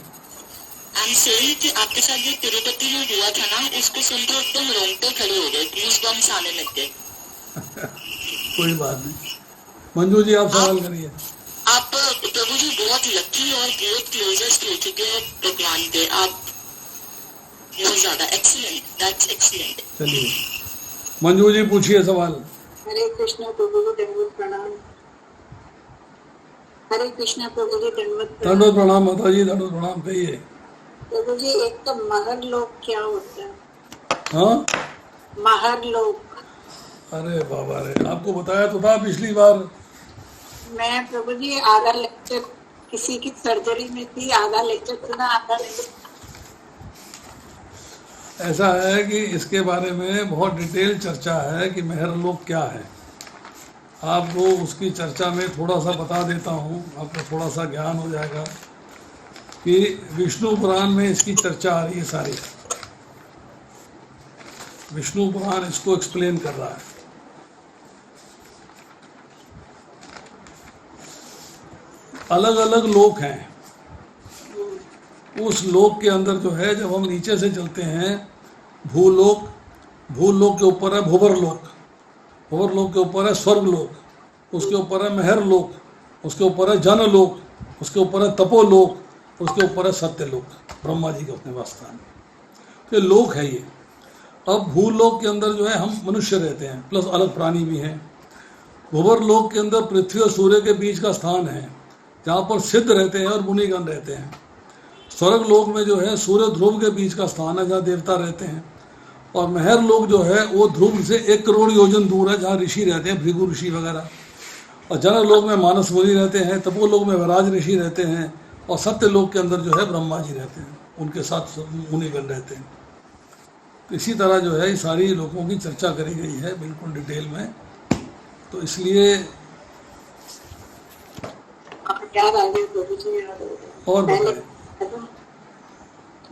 आई एम सेइंग कि आपके साथ जो तिरुपति में हुआ था ना, उसको सुनकर एकदम रोंगटे खड़े हो गए, गूज बम्स आने लग गए। कोई बात नहीं, मंजू जी आप सवाल करिए। आप प्रभु जी बहुत लकी और बहुत क्लोजेस्ट हो चुके हैं भगवान के, आप बहुत ज्यादा एक्सीलेंट, दैट्स एक्सीलेंट। चलिए मंजू जी पूछिए सवाल। हरे कृष्णा प्रभु जी, दंडवत प्रणाम। हरे कृष्णा प्रभु जी, दंडवत दंडोत प्रणाम माता जी, दंडोत प्रणाम। कहिए। प्रभु जी, एक तो महर लोक क्या होता है? हाँ, महर लोक। अरे बाबा रे, आपको बताया तो था पिछली बार। मैं प्रभु जी आधा लेक्चर किसी की सर्जरी में थी, आधा लेक्चर सुना, आधा लेक्चर। ऐसा है कि इसके बारे में बहुत डिटेल चर्चा है कि महरलोक क्या है। आपको उसकी चर्चा में थोड़ा सा बता देता हूँ, आपको थोड़ा सा ज्ञान हो जाएगा कि विष्णु पुराण में इसकी चर्चा आ रही है सारी। विष्णु पुराण इसको एक्सप्लेन कर रहा है। अलग अलग लोक हैं। उस लोक के अंदर जो है, जब हम नीचे से चलते हैं, भूलोक, भूलोक के ऊपर है भुवरलोक, भुवरलोक के ऊपर है स्वर्गलोक, उसके ऊपर है महरलोक, उसके ऊपर है जनलोक, उसके ऊपर है तपोलोक, उसके ऊपर है सत्यलोक, ब्रह्मा जी के अपने वास्थान। तो ये लोक है ये। अब भूलोक के अंदर जो है हम मनुष्य रहते हैं, प्लस अलग प्राणी भी हैं। भुवरलोक के अंदर पृथ्वी और सूर्य के बीच का स्थान है, जहाँ पर सिद्ध रहते हैं और मुनिगण रहते हैं। स्वर्ग लोक में जो है सूर्य ध्रुव के बीच का स्थान है, जहाँ देवता रहते हैं। और महर लोक जो है वो ध्रुव से 1 करोड़ योजन दूर है, जहाँ ऋषि रहते हैं, भृगु ऋषि वगैरह। और जनक लोक में मानस मुनि रहते हैं, तपोलोक में विराज ऋषि रहते हैं, और सत्य लोक के अंदर जो है ब्रह्मा जी रहते हैं, उनके साथ मुनिगण रहते हैं। तो इसी तरह जो है सारी लोगों की चर्चा करी गई है बिल्कुल डिटेल में। तो इसलिए याद आ गया प्रभु जी, याद आ गया। और पहले बताएं।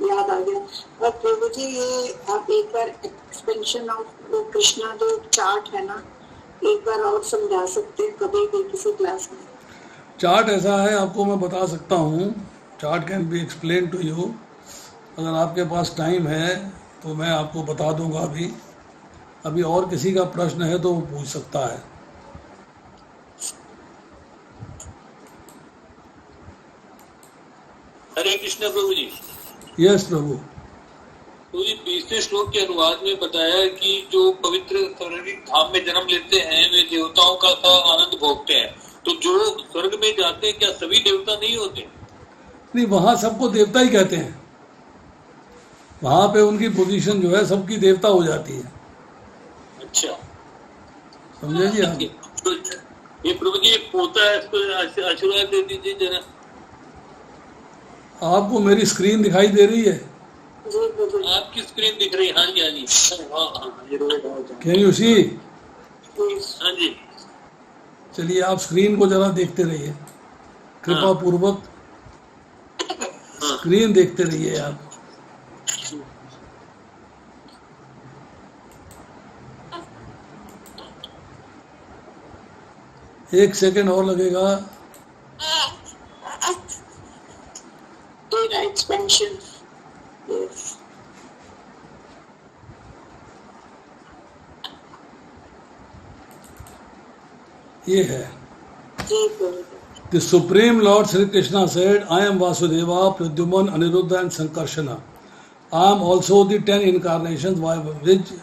याद आ गया। और प्रभु जी, ये आप एक बार एक्सपेंशन ऑफ कृष्णा जो चार्ट है ना, एक बार और समझा सकते हैं कभी भी किसी क्लास में? चार्ट ऐसा है, आपको मैं बता सकता हूँ। Chart can be explain to you. अगर आपके पास टाइम है तो मैं आपको बता दूंगा। अभी और किसी का प्रश्न है तो वो पूछ सकता है। हरे कृष्ण प्रभु जी। यस प्रभु। तो ये 20वें श्लोक के अनुवाद में बताया कि जो पवित्र स्वर्गिक धाम में जन्म लेते हैं वे देवताओं का सा आनंद भोगते हैं। तो जो स्वर्ग में जाते हैं क्या सभी देवता नहीं होते? नहीं, वहाँ सबको देवता ही कहते हैं। वहाँ पे उनकी पोजीशन जो है सबकी देवता हो जाती है। अच्छा, समझे जी आप? ये प्रभु जी पोता है, इसको आशीर्वाद दे दीजिए जरा। आपको मेरी स्क्रीन दिखाई दे रही है? जी प्रभु जी। आपकी स्क्रीन दिख रही है? हाँ जी, हाँ जी, हाँ कैन यू सी? हाँ जी। चलिए आप स्क्रीन को जरा देखते रहिए, कृपा पूर्वक स्क्रीन देखते रहिए आप। एक सेकेंड और लगेगा। Data expansion. Yes. ये है। जी प्रभु। The Supreme Lord Sri Krishna said, I am Vasudeva, Pradyuman, Aniruddha and Sankarsana. I am also the 10 incarnations which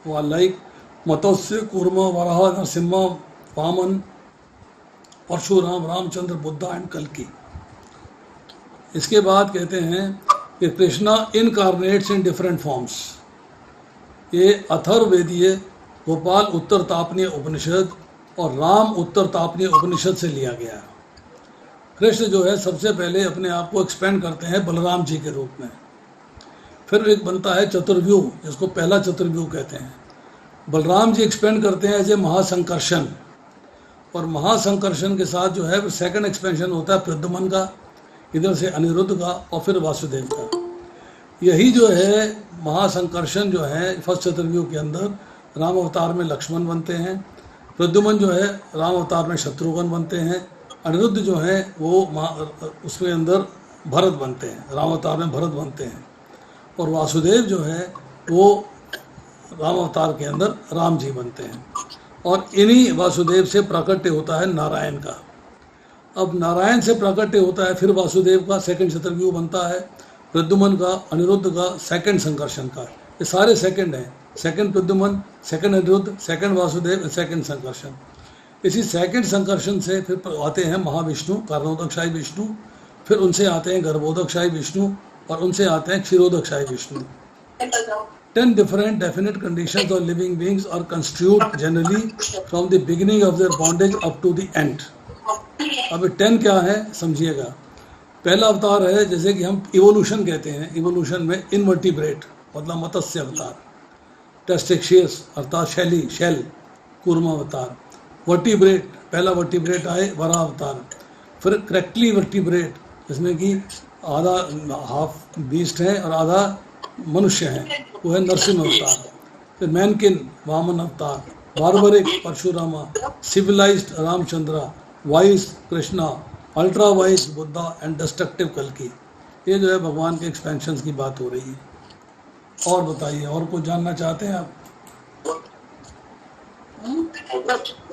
were like Matsya, Kurma, Varaha, Narasimha, Vaman, Parshuram, Ramchandra, Buddha and Kalki. इसके बाद कहते हैं कि Krishna incarnate's in different forms. ये अथर्ववेदीय, गोपाल उत्तर तापनीय उपनिषद और राम उत्तर तापनीय उपनिषद से लिया गया। कृष्ण जो है सबसे पहले अपने आप को एक्सपेंड करते हैं बलराम जी के रूप में। फिर एक बनता है चतुर्व्यूह, जिसको पहला चतुर्व्यूह कहते हैं। बलराम जी एक्सपेंड करते हैं एज ए महासंकर्षण, और महासंकर्षण के साथ जो है सेकंड एक्सपेंशन होता है प्रद्युमन का, इधर से अनिरुद्ध का और फिर वासुदेव का। यही जो है महासंकर्षण जो है फर्स्ट चतुर्व्यूह के अंदर राम अवतार में लक्ष्मण बनते हैं, प्रद्युम्न जो है राम अवतार में शत्रुघ्न बनते हैं, अनिरुद्ध जो है वो उसमें अंदर भरत बनते हैं, राम अवतार में भरत बनते हैं, और वासुदेव जो है वो राम अवतार के अंदर राम जी बनते हैं। और इन्हीं वासुदेव से प्राकट्य होता है नारायण का। अब नारायण से प्राकट्य होता है फिर वासुदेव का सेकंड चतुर्व्यूह बनता है, प्रद्युम्न का, अनिरुद्ध का, सेकंड संकर्षण का। ये सारे सेकंड हैं, second Pradyumna, second Aniruddha, second Vasudev, second Sankarshan. इसी सेकंड संकर्षण से फिर आते हैं महाविष्णु, कारणोदकशाही विष्णु, फिर उनसे आते हैं गर्भोदकशाही विष्णु, और उनसे आते हैं क्षीरोदकशाही Vishnu. 10 different definite conditions of living beings are construed generally from the beginning of their bondage up to the end. अब 10 क्या है समझिएगा। पहला अवतार है जैसे कि हम इवोल्यूशन कहते हैं, इवोल्यूशन में इनवर्टिब्रेट मतलब मत्स्य अवतार, टेस्टेक्शियस अर्थात शैली शैल कूर्मा अवतार, वर्टिब्रेट पहला वर्टिब्रेट आए वरा अवतार, फिर करेक्टली वर्टिब्रेट जिसमें कि आधा हाफ बीस्ट है और आधा मनुष्य है, वो है नरसिंह अवतार। फिर manikin Vaman avatar, barbaric Parashurama, civilized Ramachandra, wise Krishna, ultra wise Buddha and destructive कल्कि। ये जो है भगवान के एक्सपेंशन की बात हो रही है। और बताइए, और कुछ जानना चाहते हैं आप?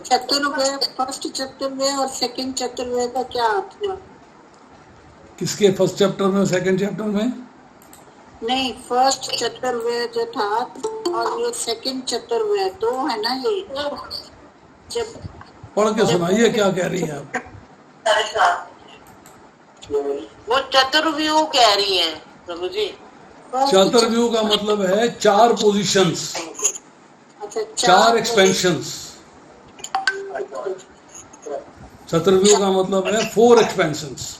चतुर्व्यूह, फर्स्ट चतुर्व्यूह और सेकंड चतुर्व्यूह का क्या अर्थ हुआ? किसके फर्स्ट चैप्टर में, सेकंड चैप्टर में? नहीं, फर्स्ट चतुर्व्यूह जो था और ये सेकंड चतुर्व्यूह दो है ना, ये जब पढ़ के सुनाइए क्या कह रही हैं आप। वो चतुर्व्यूह कह रही हैं प्रभु जी। चतुर्व्यूह का मतलब है 4 पोजीशंस, अच्छा, 4 एक्सपेंशंस। चतुर्व्यूह का मतलब है 4 एक्सपेंशंस।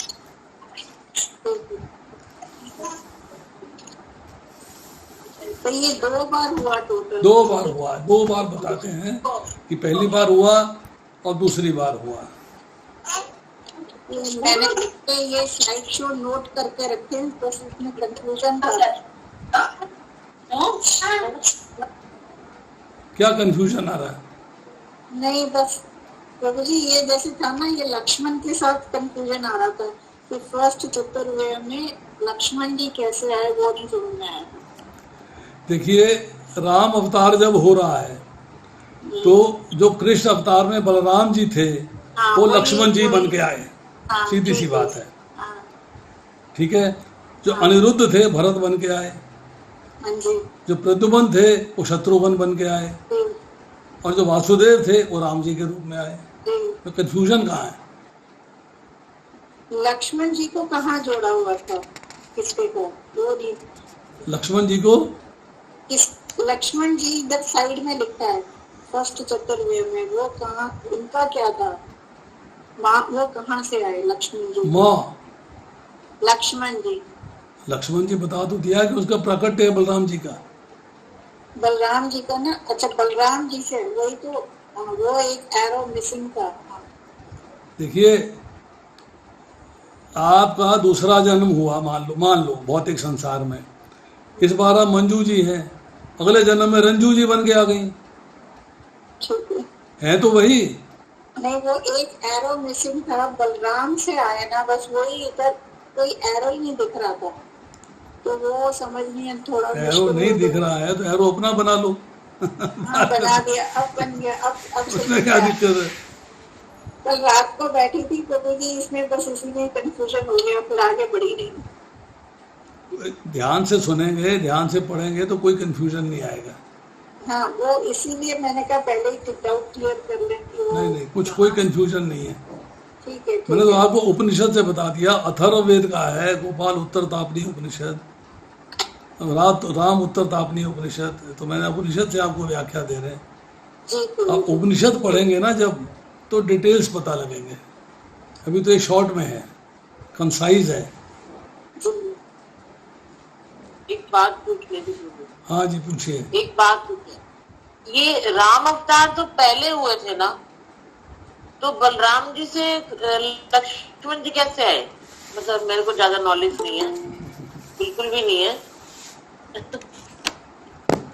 तो ये 2 बार हुआ टोटल? 2 बार हुआ, 2 बार बताते हैं कि पहली बार हुआ और दूसरी बार हुआ। मैंने ये स्लाइड शो नोट करके रखे हैं, बस इसमें कंफ्यूजन था। क्या कंफ्यूजन आ रहा है? नहीं बस प्रभु जी, ये जैसे था ना, ये लक्ष्मण के साथ कंफ्यूजन आ रहा था कि फर्स्ट चतुर्व्यूह में लक्ष्मण जी कैसे आए, वो नहीं समझ में आया। देखिए, राम अवतार जब हो रहा है तो जो कृष्ण अवतार में बलराम जी थे वो लक्ष्मण जी बन के आए, सीधी सी बात है। ठीक है। जो अनिरुद्ध थे भरत बन के आए, जो प्रद्युम्न थे वो शत्रुघ्न बन के आए, और जो वासुदेव थे वो राम जी के रूप में आए। तो कंफ्यूजन कहाँ है? लक्ष्मण जी को कहाँ जोड़ा हुआ था, किसके को? वो नहीं, लक्ष्मण जी को लक्ष्मण जी इधर साइड में लिखा है फर्स्ट चतुर्व्यूह में, वो कहाँ, उनका क्या था? माँ, वो कहाँ से आए लक्ष्मण जी? माँ लक्ष्मण जी बता तो दिया कि उसका प्रकट है बलराम जी का। बलराम जी का ना, अच्छा बलराम जी से, वही तो, वो एक एरो मिसिंग था। देखिए, आपका दूसरा जन्म हुआ मान लो भौतिक संसार में, इस बार आप मंजू जी हैं, अगले जन्म में रंजू जी बन के आ गई है तो वही नहीं, वो एक एरो मिसिंग था, बलराम से आया ना, बस वही, इधर कोई एरो ही नहीं दिख रहा था, तो वो समझ नहीं, थोड़ा एरो नहीं दिख रहा है तो एरो अपना बना लो। हाँ, बना दिया, अब बन गया, अब उसमें क्या दिक्कत है? कल रात को बैठी थी प्रभु जी, इसमें बस इसी में कंफ्यूजन हो गया, फिर आगे बढ़ी नहीं। ध्यान से सुनेंगे, ध्यान से पढ़ेंगे तो कोई कंफ्यूजन नहीं आएगा। हाँ, वो इसीलिए मैंने कहा पहले ही डाउट क्लियर कर लेती हूँ। नहीं, कुछ कोई कंफ्यूजन नहीं है। ठीक है, मैंने तो आपको उपनिषद से बता दिया, अथर्ववेद का है, गोपाल उत्तर तापनी उपनिषद, राम उत्तर तापनी उपनिषद, तो मैंने उपनिषद से आपको व्याख्या दे रहे हैं। आप उपनिषद पढ़ेंगे ना जब, तो डिटेल्स पता लगेंगे। अभी तो ये शॉर्ट में है, कंसाइज है। एक बात पूछनी थी। हाँ जी, पूछिए। एक बात पूछिए, ये राम अवतार तो पहले हुए थे ना, तो बलराम जी से लक्ष्मण जी कैसे आए? मतलब मेरे को ज्यादा नॉलेज नहीं है, बिल्कुल भी नहीं है।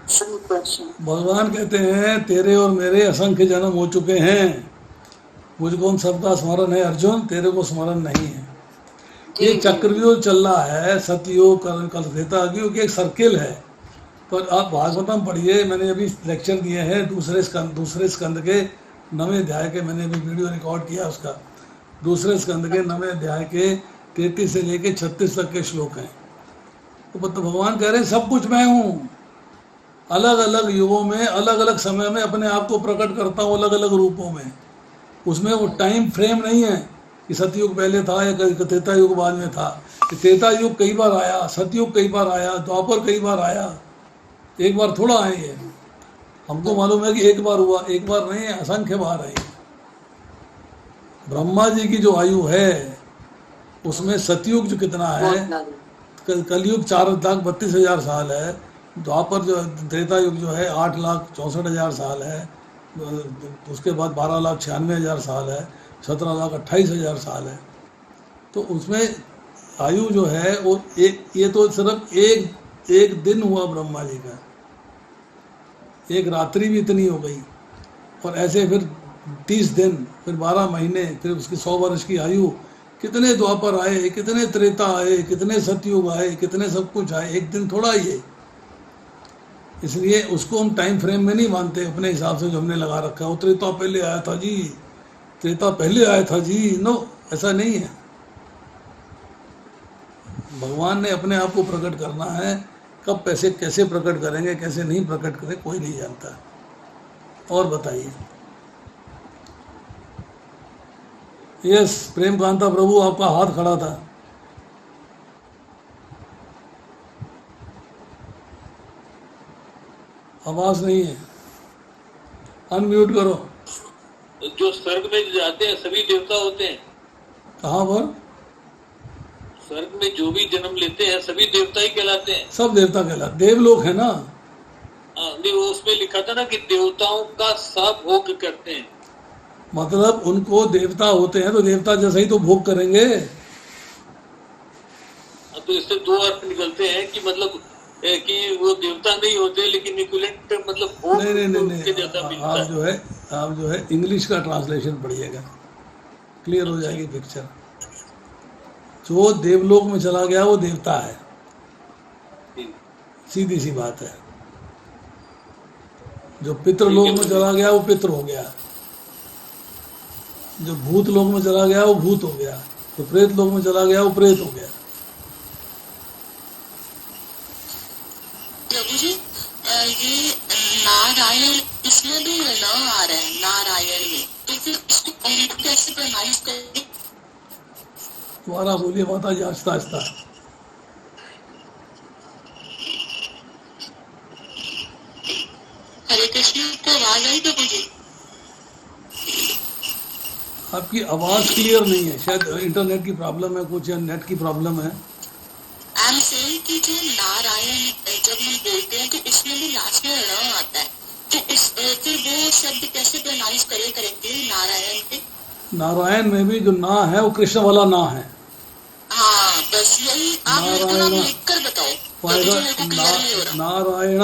संपर्शन। भगवान कहते हैं तेरे और मेरे असंख्य जन्म हो चुके हैं, मुझको उन सबका स्मरण है अर्जुन, तेरे को स्मरण नहीं है। ये चक्रव्यूह चल रहा है, सतयुग कल त्रेता युग की एक सर्किल है। पर आप भागवतम पढ़िए, मैंने अभी लेक्चर दिए हैं दूसरे स्कंद के 9वें अध्याय के, मैंने अभी वीडियो रिकॉर्ड किया उसका। दूसरे स्कंद के 9वें अध्याय के 33 से लेके 36 तक के श्लोक हैं। तो भगवान कह रहे हैं सब कुछ मैं हूँ, अलग अलग युगों में अलग अलग समय में अपने आप को प्रकट करता हूँ अलग अलग रूपों में। उसमें वो टाइम फ्रेम नहीं है कि सतयुग पहले था या त्रेता युग बाद में था। त्रेता युग कई बार आया, सतयुग कई बार आया, द्वापर कई बार आया, एक बार थोड़ा आए। ये हमको मालूम है कि एक बार हुआ, एक बार नहीं है, असंख्य बार आई। ब्रह्मा जी की जो आयु है उसमें सतयुग जो कितना है, कलयुग 4,32,000 साल है, द्वापर जो त्रेता युग जो है 8,64,000 साल है, उसके बाद 12,96,000 साल है, 17,28,000 साल है। तो उसमें आयु जो है वो ये तो सिर्फ एक दिन हुआ ब्रह्मा जी का, एक रात्रि भी इतनी हो गई। और ऐसे फिर 30 दिन, फिर 12 महीने, फिर उसकी 100 वर्ष की आयु। कितने द्वापर आए, कितने त्रेता आए, कितने सतयुग आए, कितने सब कुछ आए, एक दिन थोड़ा ही है। इसलिए उसको हम टाइम फ्रेम में नहीं मानते अपने हिसाब से जो हमने लगा रखा है। वो त्रेता पहले आया था जी, त्रेता पहले आया था जी, नो, ऐसा नहीं है। भगवान ने अपने आप को प्रकट करना है, कब पैसे कैसे प्रकट करेंगे, कैसे नहीं प्रकट करें, कोई नहीं जानता। और बताइए। यस, प्रेम कांता प्रभु आपका हाथ खड़ा था। आवाज नहीं है, अनम्यूट करो। जो स्वर्ग में जाते हैं सभी देवता होते हैं। कहाँ पर? स्वर्ग में जो भी जन्म लेते हैं सभी देवता ही कहलाते हैं। सब देवता कहलाते, देवलोक है ना। नहीं, वो उसमें लिखा था ना कि देवताओं का सब भोग करते हैं। मतलब उनको देवता होते हैं तो देवता जैसा ही तो भोग करेंगे। तो इससे दो अर्थ निकलते हैं कि मतलब कि वो देवता नहीं होते लेकिन इक्विवेलेंट मतलब भोग नहीं, देवता मिलता है। आप जो है इंग्लिश का ट्रांसलेशन पढ़िएगा, क्लियर हो जाएगी पिक्चर। जो देवलोक में चला गया वो देवता है, सीधी सी बात है। जो पितृलोक में चला गया वो पितृ हो गया, जो भूत लोक में चला गया वो भूत हो गया, जो प्रेत लोक में चला गया वो प्रेत हो गया। प्रभु जी, ये नारायण इसमें भी न आ रहा है, नारायण में, तो फिर इसको कैसे प्रोनाउंस करेंगे? दोबारा बोलिए माता जी, आहिस्ता आहिस्ता। हरे कृष्ण, को आवाज आई प्रभु जी? आपकी आवाज क्लियर नहीं है, शायद इंटरनेट की प्रॉब्लम है कुछ, या नेट की प्रॉब्लम है। आई एम सेइंग कि जो नारायण जब हम बोलते हैं तो इसमें भी लास्ट में न आता है, तो फिर वो शब्द कैसे प्रोनाउंस करेंगे नारायण के? नारायण में भी जो ना है वो कृष्ण वाला ना है। हाँ, बस यही आप थोड़ा लिख कर बताओ, नारायण,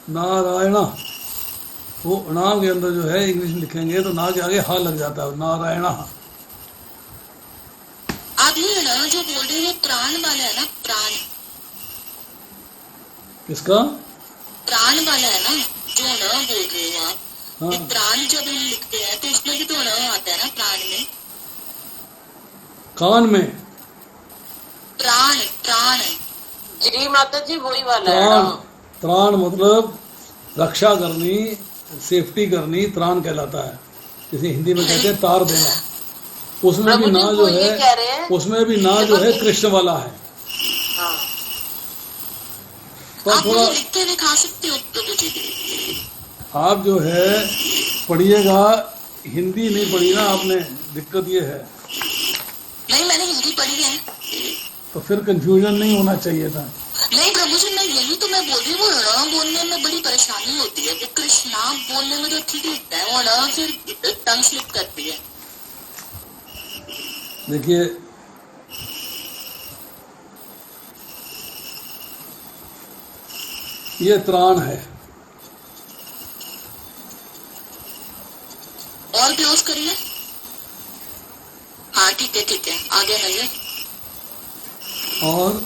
नारायण, वो ना के अंदर जो है इंग्लिश में लिखेंगे तो ना के आगे हा लग जाता है, नारायण। आप ये ना जो बोल रहे हैं प्राण वाला है ना, प्राण, किसका प्राण वाला है ना, जो ना बोल रहे हो आप। हाँ। ये प्राण जब हम लिखते हैं तो इसमें भी तो ना आता है ना, प्राण में, कान में प्राण, प्राण। जी माता जी, वही वाला है त्राण, ना। त्राण मतलब रक्षा करनी, सेफ्टी करनी, त्राण कहलाता है। जैसे हिंदी में कहते हैं तार देना। उसमें भी ना जो है, उसमें भी ना जो है कृष्ण वाला है। हाँ। तो आप थोड़ा मुझे लिख के दिखा सकते हो प्रभु जी? आप जो है पढ़िएगा, हिंदी नहीं पढ़ी ना आपने, दिक्कत ये है। नहीं, मैंने हिंदी पढ़ी है। तो फिर कंफ्यूजन नहीं होना चाहिए था। नहीं प्रभु जी, मैं यही तो मैं बोल रही हूँ, ण बोलने में बड़ी परेशानी होती है। वो कृष्णा बोलने में तो ठीक लिखता है, और ण फिर टंग स्लिप करती है। देखिए, ये त्राण है। और क्लोज करिए। हाँ ठीक है आगे नजर। और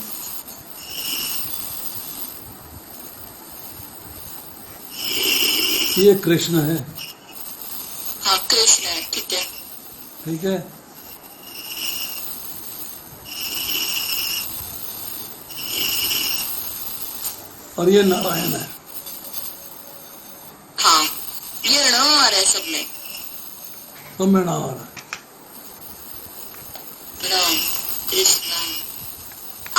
ये कृष्ण है। हाँ कृष्ण है, ठीक है। ठीक है। और ये नारायण है। हाँ ये ण आ रहा है सब में। तो मैं ना आ रहा है। ण कृष्णा।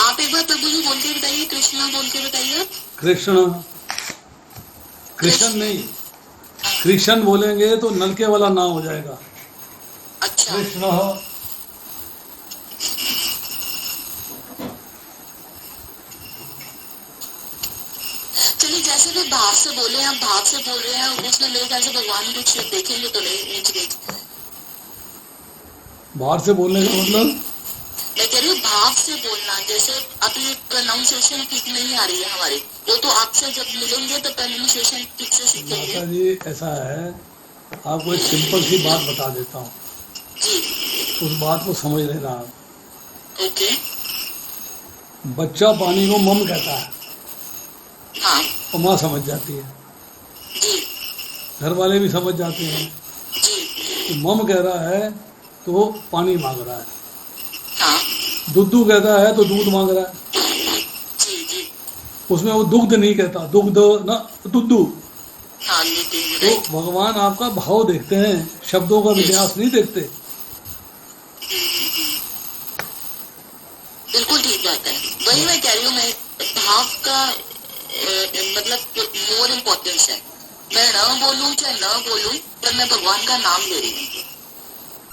आप एक बार प्रभु जी बोल के बताइए, कृष्णा बोल के बताइए। कृष्ण, कृष्ण नहीं, कृष्ण बोलेंगे तो नलके वाला ना हो जाएगा। अच्छा कृष्ण। चलिए, जैसे भी भाव से बोले, आप भाव से बोल रहे हैं, उसमें मेरे ख्याल से भगवान कुछ देखेंगे तो नहीं ऊंच नीच। बाहर से बोलने का मतलब मैं कह रही हूँ भाव से बोलना, जैसे अभी प्रोनाउंसिएशन ठीक नहीं आ रही है हमारी, वो तो आपसे जब मिलेंगे तो प्रोनाउंसिएशन ठीक से सीखेंगे। माता जी ऐसा है, आपको एक सिंपल सी बात बता देता हूँ, जी उस बात को समझ लेना आप। ओके। बच्चा पानी को मम कहता है हाँ और माँ समझ जाती है, जी घर वाले भी समझ जाते हैं। जी तो मम कह रहा है तो वो पानी मांग रहा है, हाँ दुद्धू कहता है तो दूध मांग रहा है। जी जी उसमें वो दुग्ध नहीं कहता, दुग्ध ना दुद्धू। हाँ नितिन तो राइट। भगवान आपका भाव देखते हैं, शब्दों का विन्यास नहीं देखते। बिल्कुल ठीक बात है, वही मैं कह रही हूँ। मैं भाव का मतलब मोर इम्पोर्टेंस है। मैं न बोलूं चाहे न बोलूं, पर मैं भगवान का नाम ले रही हूँ।